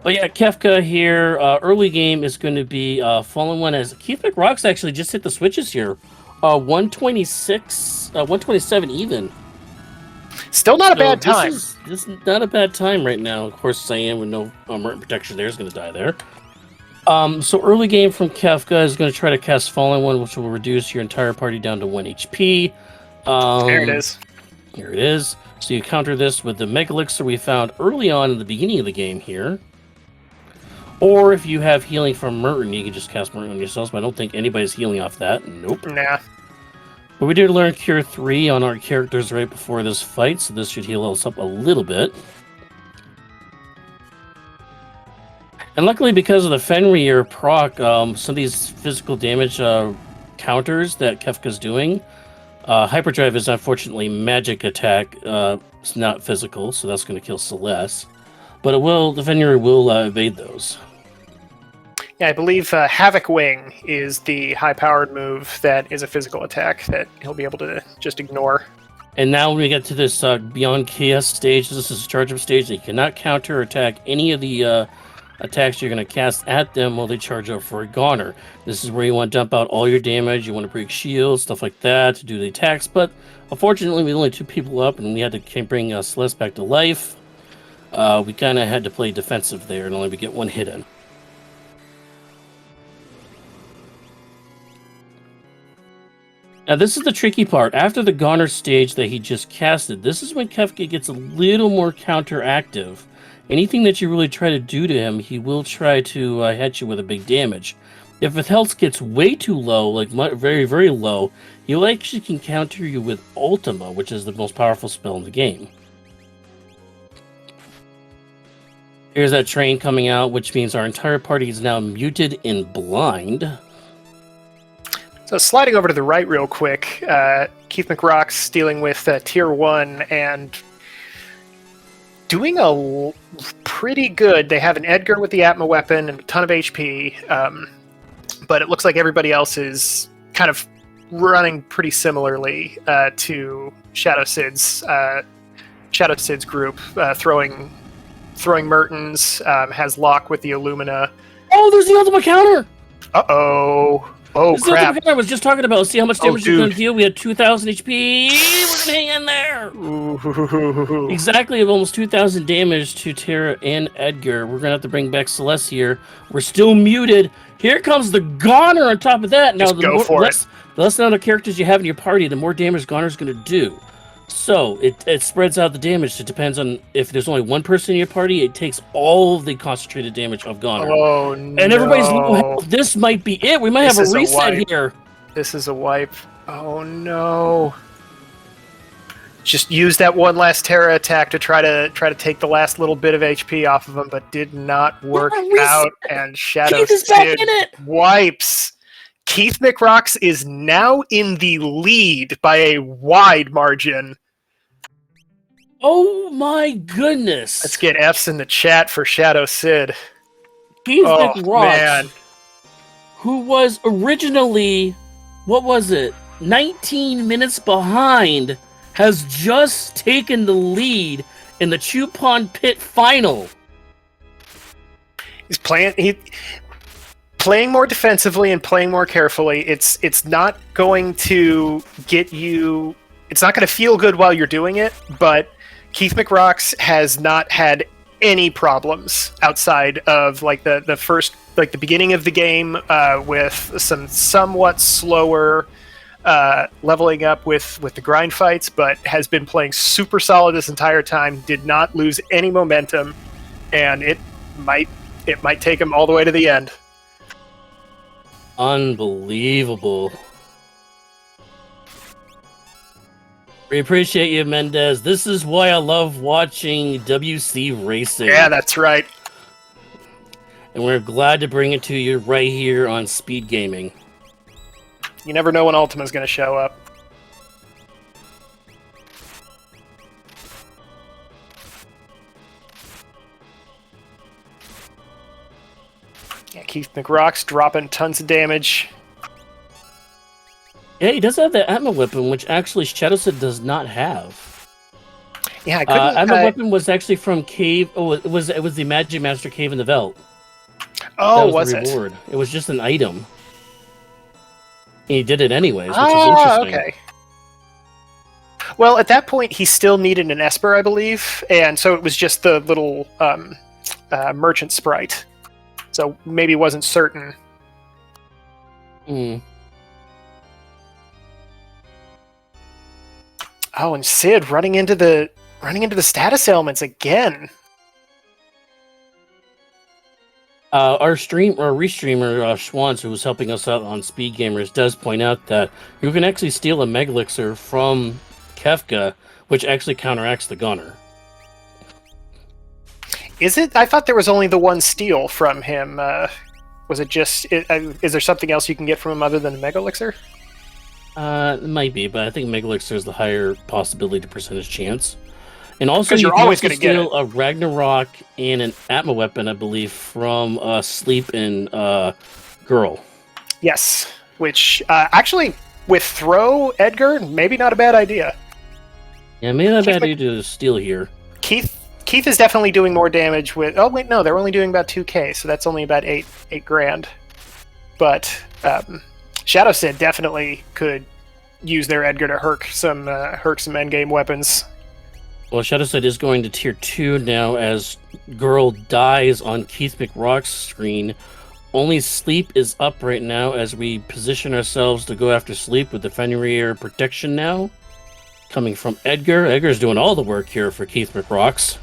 But yeah, Kefka here. Early game is going to be Fallen One, as Keith McRock's actually just hit the switches here. 126, 127 even. Still not a bad time. This is not a bad time right now. Of course, Cyan with no Merton protection there is going to die there. So early game from Kefka is going to try to cast Fallen One, which will reduce your entire party down to 1 HP. There it is. Here it is. So you counter this with the Mega Elixir we found early on in the beginning of the game here. Or if you have healing from Merton, you can just cast Merton on yourselves, but I don't think anybody's healing off that. Nope. Nah. But we did learn Cure 3 on our characters right before this fight, so this should heal us up a little bit. And luckily, because of the Fenrir proc, some of these physical damage counters that Kefka's doing, Hyperdrive is unfortunately magic attack. It's not physical, so that's going to kill Celeste. But the Fenrir will evade those. Yeah, I believe Havoc Wing is the high-powered move that is a physical attack that he'll be able to just ignore. And now when we get to this Beyond Chaos stage, this is a charge-up stage. They cannot counter or attack any of the attacks you're going to cast at them while they charge up for a Goner. This is where you want to dump out all your damage. You want to break shields, stuff like that, to do the attacks. But unfortunately, with only 2 people up, and we had to bring Celeste back to life, we kind of had to play defensive there and only get 1 hit in. Now, this is the tricky part. After the Goner stage that he just casted, this is when Kefka gets a little more counteractive. Anything that you really try to do to him, he will try to hit you with a big damage. If his health gets way too low, like very, very low, he actually can counter you with Ultima, which is the most powerful spell in the game. Here's that train coming out, which means our entire party is now muted and blind. So sliding over to the right real quick, Keith McRock's dealing with Tier 1 and doing pretty good. They have an Edgar with the Atma weapon and a ton of HP, but it looks like everybody else is kind of running pretty similarly to Shadow Sid's group, throwing Mertens, has Locke with the Illumina. Oh, there's the ultimate counter! Uh-oh. Oh, This is the crap. thing I was just talking about. See how much Oh, damage you're going dude. to deal? We had 2,000 HP. We're going to hang in there. Ooh. Exactly of almost 2,000 damage to Tara and Edgar. We're going to have to bring back Celeste here. We're still muted. Here comes the Goner on top of that. Now, Just go for it. the less amount of characters you have in your party, the more damage Goner's going to do. So, it spreads out the damage. It depends on if there's only one person in your party, it takes all of the concentrated damage of Goner. Oh, no. And everybody's low health. This might be it. We might have a reset here. This is a wipe. Oh, no. Just used that one last Terra attack to try to take the last little bit of HP off of him, but did not work out. And Shadow Keith is back Sid in it. wipes. Keith McRocks is now in the lead by a wide margin. Oh my goodness. Let's get F's in the chat for Shadow Sid. Keith Oh, McRocks, man. who was originally, 19 minutes behind, has just taken the lead in the Chupon Pit final. He's playing more defensively and playing more carefully. It's not going to get you. It's not going to feel good while you're doing it. But Keith McRocks has not had any problems outside of like the first, like the beginning of the game with some somewhat slower leveling up with the grind fights, but has been playing super solid this entire time. Did not lose any momentum, and it might take him all the way to the end. Unbelievable. We appreciate you, Mendez. This is why I love watching WC Racing. Yeah, that's right. And we're glad to bring it to you right here on Speed Gaming. You never know when Ultima's going to show up. Yeah, Keith McRocks dropping tons of damage. Yeah, he does have the Atma weapon, which actually Shadowsid does not have. Yeah, I couldn't. Atma weapon was actually from Cave. Oh, it was the Magic Master Cave in the Veld. Oh, that was the reward. It was just an item. And he did it anyways, which is interesting. Okay. Well, at that point, he still needed an Esper, I believe, and so it was just the little merchant sprite. So maybe wasn't certain. Hmm. Oh, and Sid running into the status ailments again. Our restreamer Schwantz, who was helping us out on Speed Gamers, does point out that you can actually steal a Mega Elixir from Kefka, which actually counteracts the Gunner. Is it? I thought there was only the one steal from him. Was it just? Is there something else you can get from him other than the Mega Elixir? It might be, but I think Mega Elixir is the higher possibility percentage chance. And also, you're you can always also going to get steal a Ragnarok and an Atma weapon, I believe, from Sleep and Girl. Yes, which actually with Throw Edgar, maybe not a bad idea. Yeah, maybe not a bad idea to steal here. Keith is definitely doing more damage with. Oh wait, no, they're only doing about 2K, so that's only about eight grand. But Shadow Sid definitely could use their Edgar to herc some endgame weapons. Well, Shadowside is going to tier 2 now as Girl dies on Keith McRock's screen. Only Sleep is up right now as we position ourselves to go after Sleep with the Fenrir protection now. Coming from Edgar. Edgar's doing all the work here for Keith McRocks.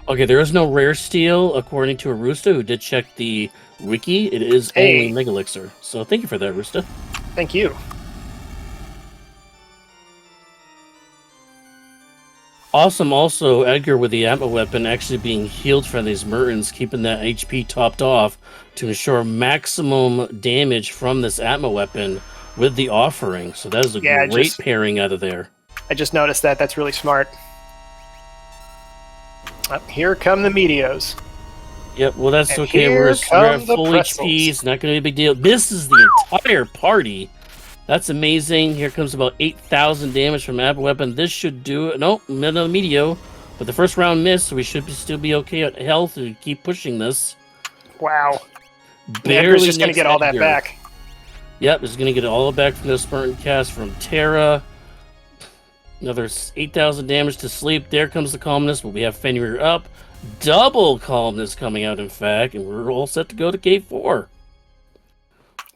Okay, there is no rare steal according to Arusta, who did check the wiki. It is only Mega Elixir. So thank you for that, Arusta. Thank you. Awesome also, Edgar with the Atma weapon actually being healed from these Mertens, keeping that HP topped off to ensure maximum damage from this Atma weapon with the offering. So that is a great pairing out of there. I just noticed that. That's really smart. Here come the Meteos. Yep, well that's And okay. We're at full pretzels. HP. It's not going to be a big deal. This is the entire party. That's amazing. Here comes about 8,000 damage from Atma weapon. This should do it. Nope, another Meteo. But the first round missed, so we should still be okay at health to keep pushing this. Wow. Barely Edgar's just going to nicks get all that Edgar. back. Yep, it's going to get it all back from the Spartan cast from Terra. Another 8,000 damage to sleep. There comes the Calmness, but we have Fenrir up. Double Calmness coming out, in fact, and we're all set to go to Gate 4.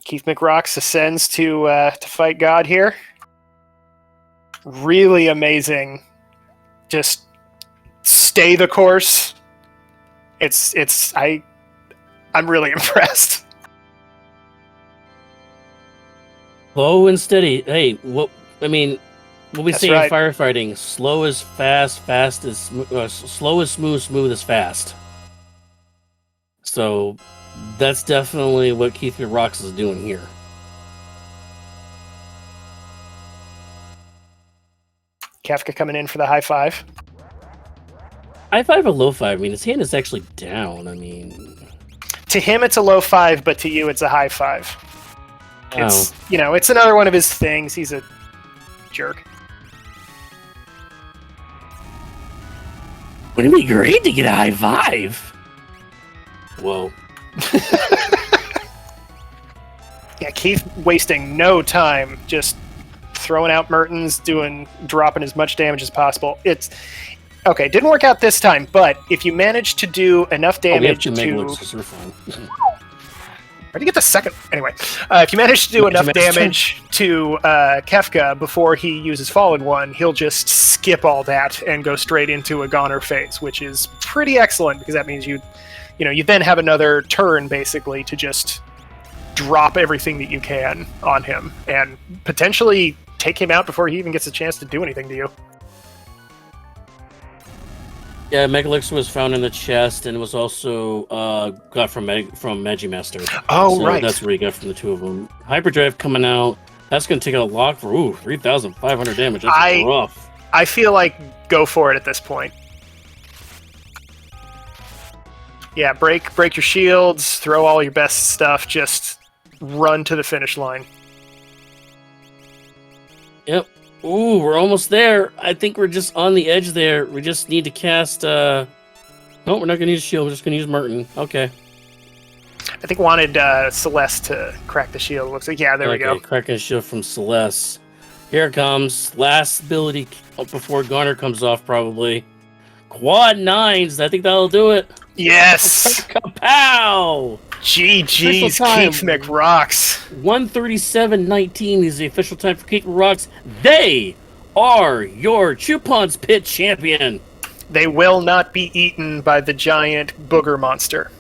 Keith McRocks ascends to fight God here. Really amazing. Just stay the course. I'm really impressed. Slow and steady. Hey, what we That's say right. in firefighting: slow is fast, fast is slow is smooth, smooth is fast. So that's definitely what Keith Rocks is doing here. Kefka coming in for the high five. High five or low five? I mean, his hand is actually down. I mean, To him, it's a low five, but to you, it's a high five. It's oh. it's another one of his things. He's a jerk. Wouldn't it be great to get a high five? Whoa. Yeah, Keith wasting no time, just throwing out Mertens, dropping as much damage as possible. It's okay. Didn't work out this time, but if you manage to do enough damage we have to, fine. where do you get the second? Anyway, if you manage to do enough damage to Kefka before he uses Fallen One, he'll just skip all that and go straight into a goner phase, which is pretty excellent because that means you then have another turn basically to just drop everything that you can on him and potentially take him out before he even gets a chance to do anything to you. Yeah, Megalix was found in the chest and was also got from Magimaster. Oh, so right. That's where he got from the two of them. Hyperdrive coming out. That's going to take out a lock for 3,500 damage. That's rough. I feel like go for it at this point. Yeah, break your shields, throw all your best stuff, just run to the finish line. Yep. Ooh, we're almost there. I think we're just on the edge there. We just need to cast... No, we're not going to use shield. We're just going to use Merton. Okay. I think wanted Celeste to crack the shield. Looks like, yeah, there we go. Cracking a shield from Celeste. Here it comes. Last ability before Garner comes off, probably. Quad 9s. I think that'll do it. Yes! Kapow! GG's Keith McRocks. 137.19 is the official time for Keith McRocks. They are your Chupon's Pit champion. They will not be eaten by the giant booger monster.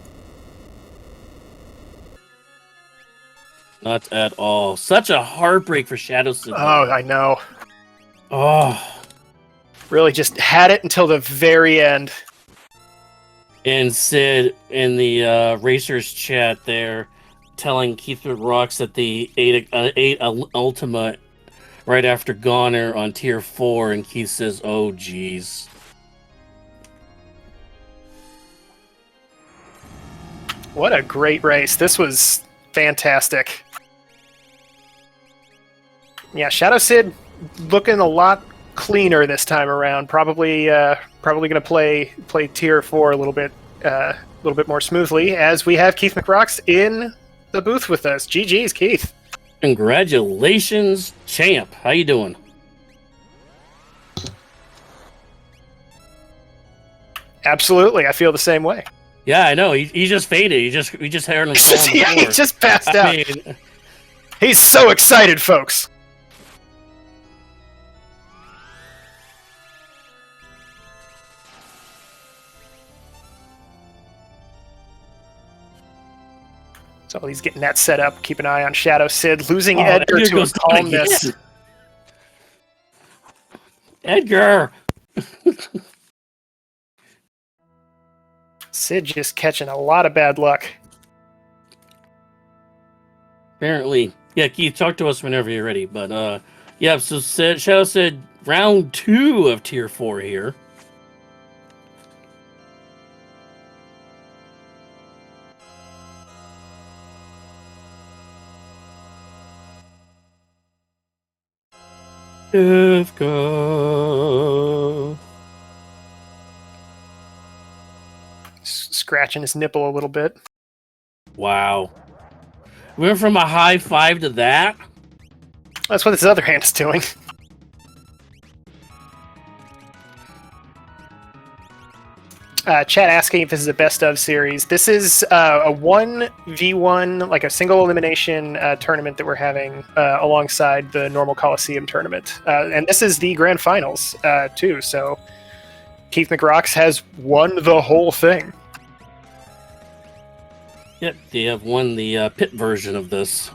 Not at all. Such a heartbreak for Shadow Sid. Oh, I know. Oh. Really just had it until the very end. And Sid in the Racers chat there telling Keith McRocks that the 8 Ultima right after Goner on tier 4, and Keith says, oh, geez. What a great race. This was fantastic. Yeah, Shadow Sid looking a lot cleaner this time around. Probably going to play tier 4 a little bit more smoothly as we have Keith McRocks in the booth with us. GG's, Keith. Congratulations, champ. How you doing? Absolutely, I feel the same way. Yeah, I know. He just faded. He just heard him fall on the yeah, floor. he just passed out. I mean, he's so excited, folks. So he's getting that set up. Keep an eye on Shadow Sid. Losing Edgar to a calmness. Edgar! Sid just catching a lot of bad luck. Apparently. Yeah, Keith, talk to us whenever you're ready. But, yeah, so Shadow said round 2 of tier 4 here. Kefka. scratching his nipple a little bit. Wow. We went from a high five to that? That's what his other hand is doing. Chat asking if this is a best of series. This is a 1v1, like a single elimination tournament that we're having alongside the normal Coliseum tournament. And this is the grand finals, too. So Keith McRocks has won the whole thing. Yep, they have won the pit version of this.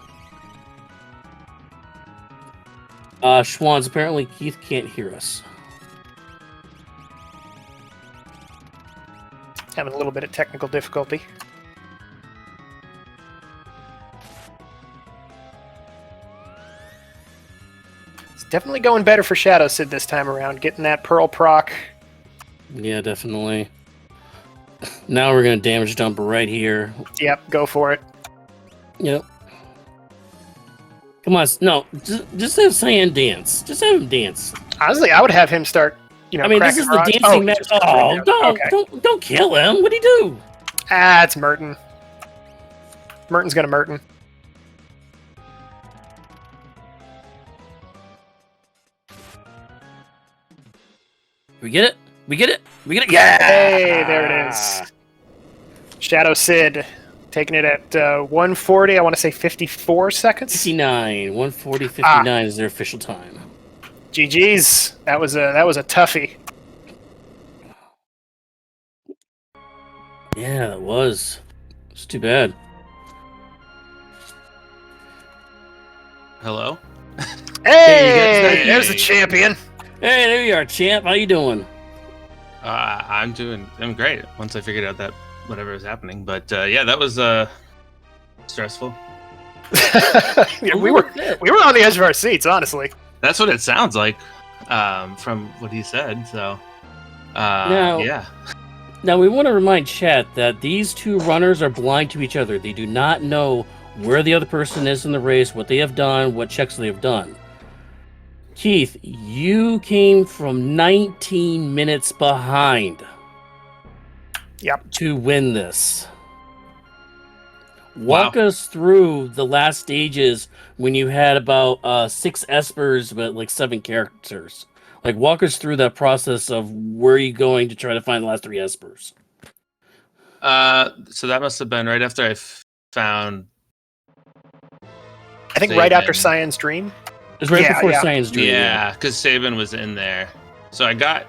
Schwans, apparently Keith can't hear us. Having a little bit of technical difficulty. It's definitely going better for Shadow Sid this time around, getting that Pearl proc. Yeah, definitely. Now we're going to damage dump right here. Yep, go for it. Yep. Come on, no, just have Cyan dance. Just have him dance. Honestly, I would have him start, I mean, this is the dancing match. Oh, don't kill him. What'd he do? Ah, it's Merton. Merton's gonna Merton. We get it? We get it? We get it? Yeah! Hey, there it is. Shadow Sid taking it at 140, I want to say 54 seconds? 59. 140, 59 is their official time. GG's. That was a toughie. Yeah, that was. It's too bad. Hello? Hey, there's the champion. Hey, there you are, champ. How you doing? I'm great. Once I figured out that whatever was happening, but yeah, that was stressful. Yeah, we were on the edge of our seats, honestly. That's what it sounds like from what he said. So yeah. Now we want to remind chat that these two runners are blind to each other. They do not know where the other person is in the race, what they have done, what checks they have done. Keith, you came from 19 minutes behind. Yep. To win this. Walk us through the last stages when you had about 6 espers but like 7 characters. Like, walk us through that process of where you're going to try to find the last 3 espers. So that must have been right after I found. I think right after Cyan's Dream. It was right before Cyan's Dream. Yeah, because Sabin was in there. So I got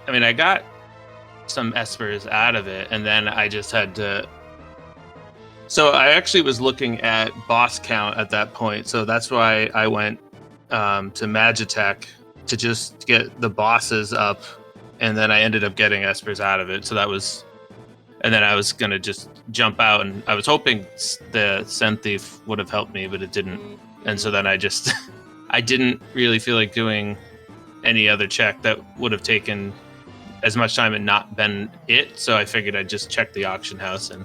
some espers out of it, and then I just had to. So I actually was looking at boss count at that point, so that's why I went to Magitech to just get the bosses up, and then I ended up getting espers out of it. So that was, and then I was gonna just jump out, and I was hoping the Scent Thief would have helped me, but it didn't. And so then I just, I didn't really feel like doing any other check that would have taken as much time and not been it. So I figured I'd just check the auction house, and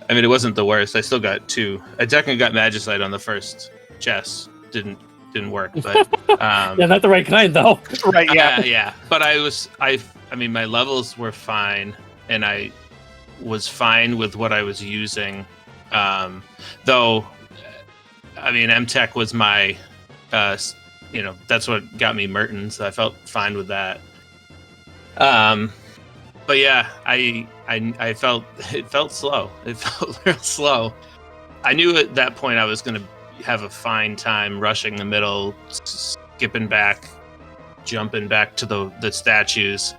I mean, it wasn't the worst. I still got 2. I technically got Magicite on the first chest. Didn't work, but yeah, not the right kind though. Right, yeah. Yeah. But I mean, my levels were fine, and I was fine with what I was using. Though, I mean, MTech was my, that's what got me Merton, so I felt fine with that. But yeah, I felt it felt slow. It felt real slow. I knew at that point I was going to have a fine time rushing the middle, skipping back, jumping back to the statues,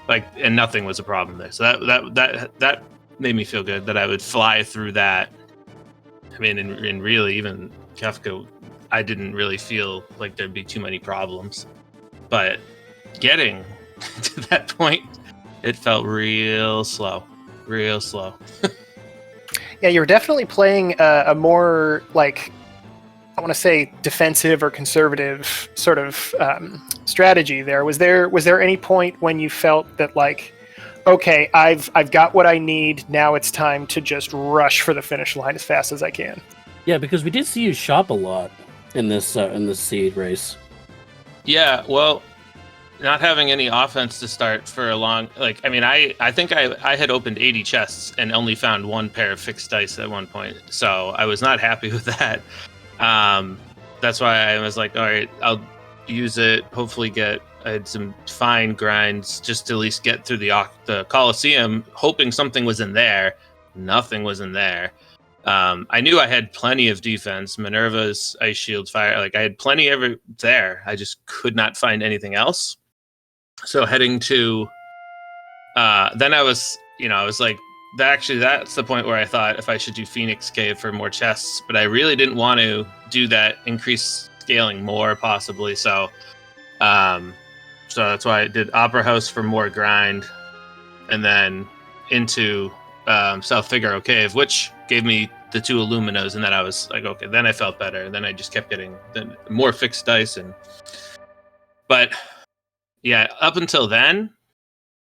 and nothing was a problem there. So that made me feel good that I would fly through that. I mean, and really, even Kefka, I didn't really feel like there'd be too many problems. But getting to that point, it felt real slow. Yeah, you were definitely playing a more, I want to say defensive or conservative sort of strategy there. Was there any point when you felt that, okay, I've got what I need, now it's time to just rush for the finish line as fast as I can? Yeah, because we did see you shop a lot in this seed race. Yeah, well, not having any offense to start for a long, like, I mean, I think I had opened 80 chests and only found one pair of fixed dice at one point, so I was not happy with that. That's why I was like, all right, I'll use it, hopefully I had some fine grinds just to at least get through the Coliseum, hoping something was in there. Nothing was in there. I knew I had plenty of defense, Minerva's ice shield, fire, like I had plenty of it there. I just could not find anything else. So heading to, then I was like, that's the point where I thought if I should do Phoenix Cave for more chests, but I really didn't want to do that, increase scaling more possibly. So that's why I did Opera House for more grind, and then into South Figaro Cave, which gave me the 2 Illuminos, and then I was like, okay, then I felt better. Then I just kept getting more fixed dice, but yeah, up until then,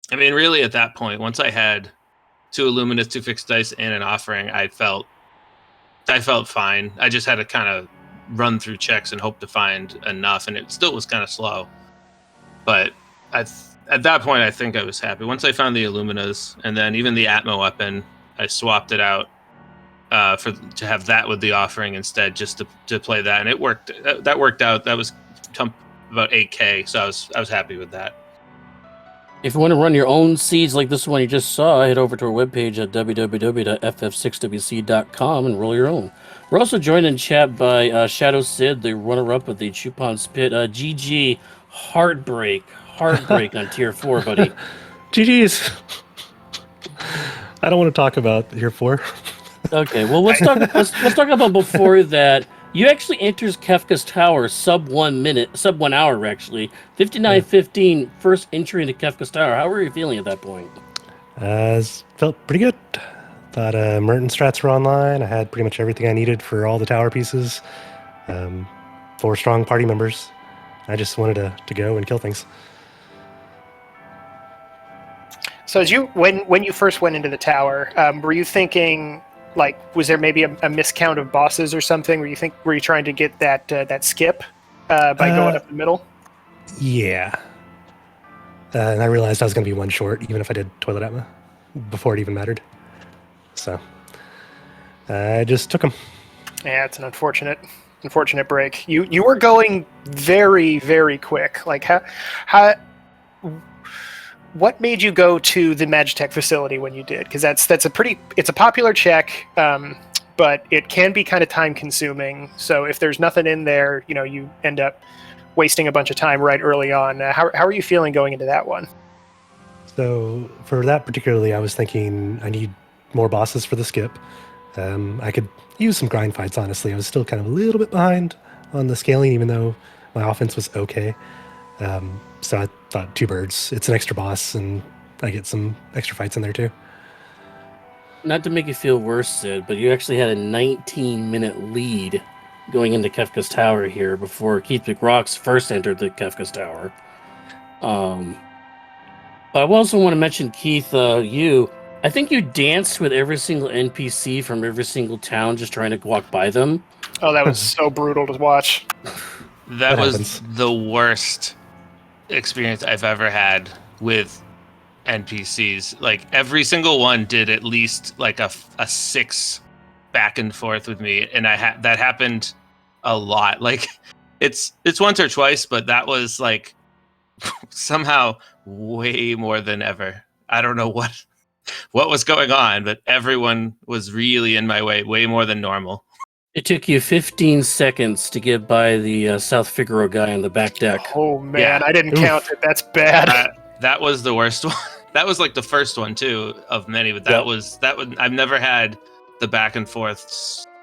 I mean, really at that point, once I had 2 Illuminas, 2 fixed dice, and an offering, I felt fine. I just had to kind of run through checks and hope to find enough, and it still was kind of slow. But at that point, I think I was happy. Once I found the Illuminas, and then even the Atmo weapon, I swapped it out to have that with the offering instead, just to play that, and it worked. That worked out. That was about 8K, so I was happy with that. If you want to run your own seeds like this one you just saw, head over to our webpage at www.ff6wc.com and roll your own. We're also joined in chat by Shadow Sid, the runner-up of the Chupon's Pit. GG, heartbreak on tier 4, buddy. GG's. I don't want to talk about tier 4. Okay, well let's talk about before that. You actually enters Kefka's Tower sub 1 hour actually. 59:15 first entry into Kefka's Tower. How were you feeling at that point? Felt pretty good. Thought Merton strats were online. I had pretty much everything I needed for all the tower pieces. 4 strong party members. I just wanted to go and kill things. So when you first went into the tower, were you thinking, like, was there maybe a miscount of bosses or something? Were you trying to get that skip by going up the middle? Yeah. And I realized I was going to be 1 short, even if I did Toilet Atma, before it even mattered. So I just took them. Yeah, it's an unfortunate break. You were going very, very quick. Like how what made you go to the Magitech facility when you did? Because it's a popular check, but it can be kind of time consuming. So if there's nothing in there, you end up wasting a bunch of time right early on. How are you feeling going into that one? So for that particularly, I was thinking I need more bosses for the skip. I could use some grind fights, honestly. I was still kind of a little bit behind on the scaling, even though my offense was okay. So I thought 2 birds. It's an extra boss, and I get some extra fights in there too. Not to make you feel worse, Sid, but you actually had a 19-minute lead going into Kefka's Tower here before Keith McRocks first entered the Kefka's Tower. But I also want to mention, Keith, I think you danced with every single NPC from every single town just trying to walk by them. Oh, that was so brutal to watch. That was the worst experience I've ever had with NPCs. Like, every single one did at least like a 6 back and forth with me, and that happened a lot. Like, it's once or twice, but that was like somehow way more than ever. I don't know what was going on, but everyone was really in my way more than normal. It took you 15 seconds to get by the South Figaro guy on the back deck. Oh man, Yeah. I didn't count it. That's bad. That was the worst one. That was like the first one too of many, but that was I've never had the back and forth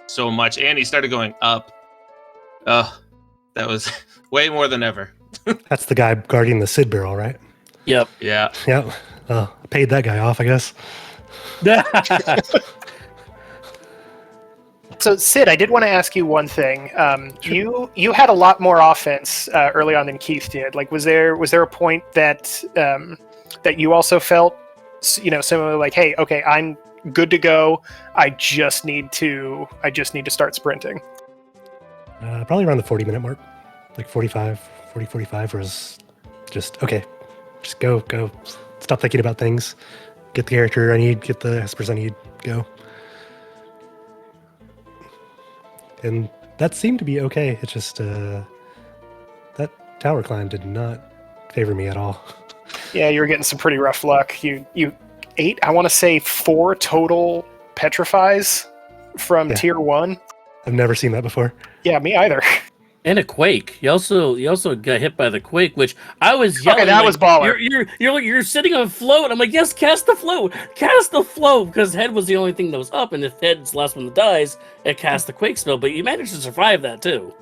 so much, and he started going up. That was way more than ever. That's the guy guarding the Sid barrel, right? Yep. Yeah. Yep. Well, I paid that guy off, I guess. So Sid, I did want to ask you one thing. You had a lot more offense early on than Keith did. Like, was there a point that that you also felt, similar, like, hey, okay, I'm good to go. I just need to start sprinting. Probably around the 40-minute mark, like 45 was Just go. Stop thinking about things. Get the character I need. Get the espers I need. Go. And that seemed to be okay. It's just that tower climb did not favor me at all. Yeah, you were getting some pretty rough luck. You ate, I want to say, 4 total petrifies from tier 1. I've never seen that before. Yeah, me either. And a quake. You also got hit by the quake, which I was yelling. Okay, that was baller. You're sitting on a float. I'm like, yes, cast the float, because head was the only thing that was up, and if head's the last one that dies, it casts the quake spell. But you managed to survive that too.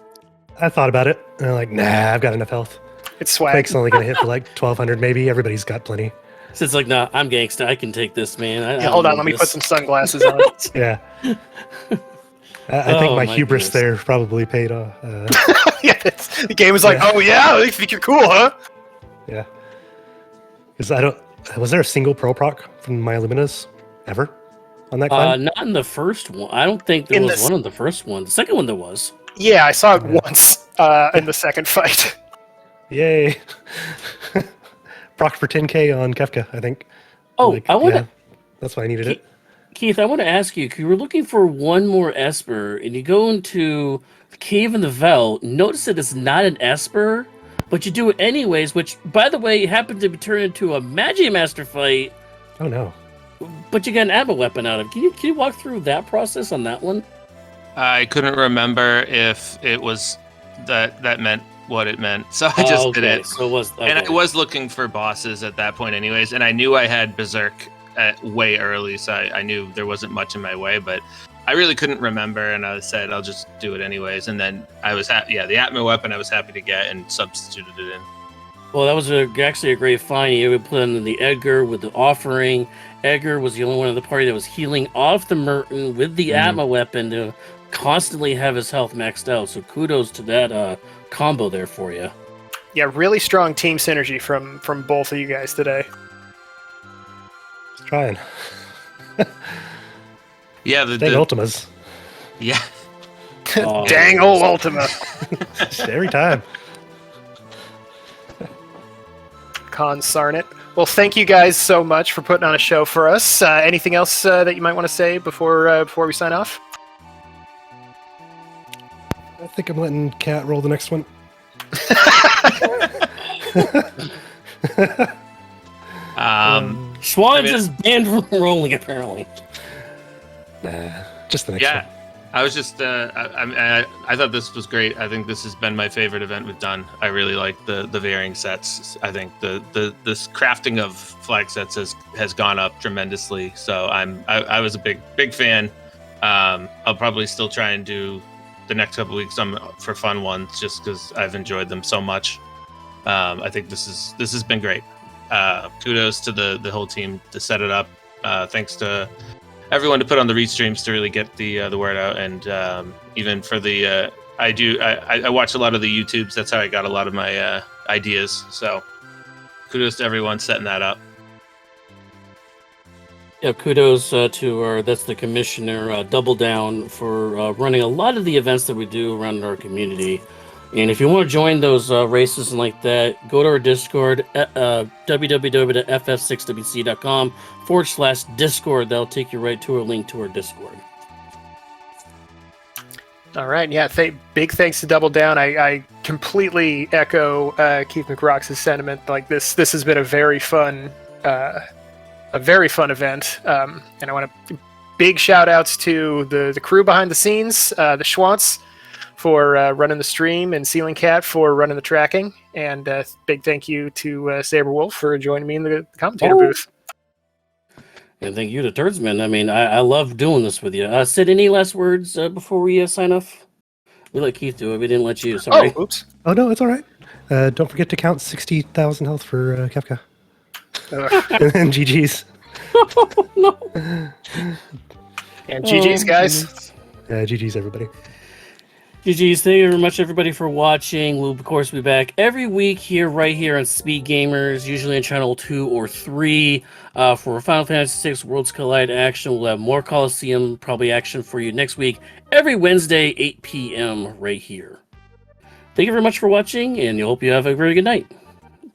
I thought about it, and I'm like, nah, I've got enough health. It's swag. Quake's only gonna hit for like 1,200, maybe. Everybody's got plenty. So it's like, nah, I'm gangsta. I can take this, man. Hold on, let me put some sunglasses on. Yeah. I think my hubris there probably paid off. Yeah, the game was like, oh yeah, you think you're cool, huh? Yeah. Because was there a single pro proc from my Luminas ever on that climb? Not in the first one. I don't think there was one on the first one. The second one there was. Yeah, I saw it once in the second fight. Yay. Proc for 10k on Kefka, I think. Oh, I want to. That's why I needed it. Keith, I want to ask you, you were looking for one more Esper, and you go into the Cave in the Vel, notice that it's not an Esper, but you do it anyways, which, by the way, happened to be turned into a Magimaster fight. Oh, no. But you got an ammo weapon out of it. Can you walk through that process on that one? I couldn't remember if it was that meant what it meant, so I just did it. So it was, okay. And I was looking for bosses at that point anyways, and I knew I had Berserk way early, so I knew there wasn't much in my way, but I really couldn't remember, and I said I'll just do it anyways. And then I was the Atmo weapon I was happy to get and substituted it in. Well, that was actually a great find. You would put in the Edgar with the offering. Edgar was the only one in the party that was healing off the Merton with the Atmo weapon to constantly have his health maxed out. So kudos to that combo there for you. Yeah, really strong team synergy from both of you guys today. Trying. Yeah, Dang Ultimas. Yeah. Dang old Ultima. Every time. Consarn it. Well, thank you guys so much for putting on a show for us. Anything else that you might want to say before we sign off? I think I'm letting Kat roll the next one. Schwann's is banned from rolling, apparently. Nah, just the next Yeah, one. I was just I thought this was great. I think this has been my favorite event we've done. I really like the varying sets. I think this crafting of flag sets has gone up tremendously. So I was a big fan. I'll probably still try and do the next couple of weeks for fun ones, just because I've enjoyed them so much. I think this has been great. Kudos to the whole team to set it up. Thanks to everyone to put on the restreams to really get the word out, and even for the I watch a lot of the YouTubes. That's how I got a lot of my ideas. So kudos to everyone setting that up. Yeah, kudos to that's the commissioner, Double Down, for running a lot of the events that we do around our community. And if you want to join those races and like that, go to our Discord, www.ff6wc.com/Discord. That'll take you right to a link to our Discord. All right, yeah. Big thanks to Double Down. I completely echo Keith McRock's sentiment. Like this has been a very fun event, and I want to big shout outs to the crew behind the scenes, the Schwantz for running the stream, and Ceiling Cat for running the tracking, and big thank you to Saberwolf for joining me in the commentator booth. And thank you to Turdsman. I mean, I love doing this with you. Sid, any last words before we sign off? We let Keith do it. We didn't let you. Sorry. Oh, oops. Oh, no, it's all right. Don't forget to count 60,000 health for Kefka. And GG's. No. And GG's, guys. GG's, everybody. GG's. Thank you very much, everybody, for watching. We'll, of course, be back every week right here on Speed Gamers, usually in Channel 2 or 3, for Final Fantasy VI Worlds Collide action. We'll have more Coliseum, probably action for you next week, every Wednesday, 8 p.m. right here. Thank you very much for watching, and I hope you have a very good night.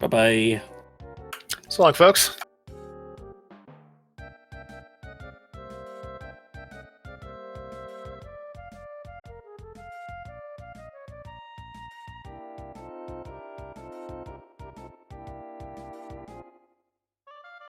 Bye bye. So long, folks.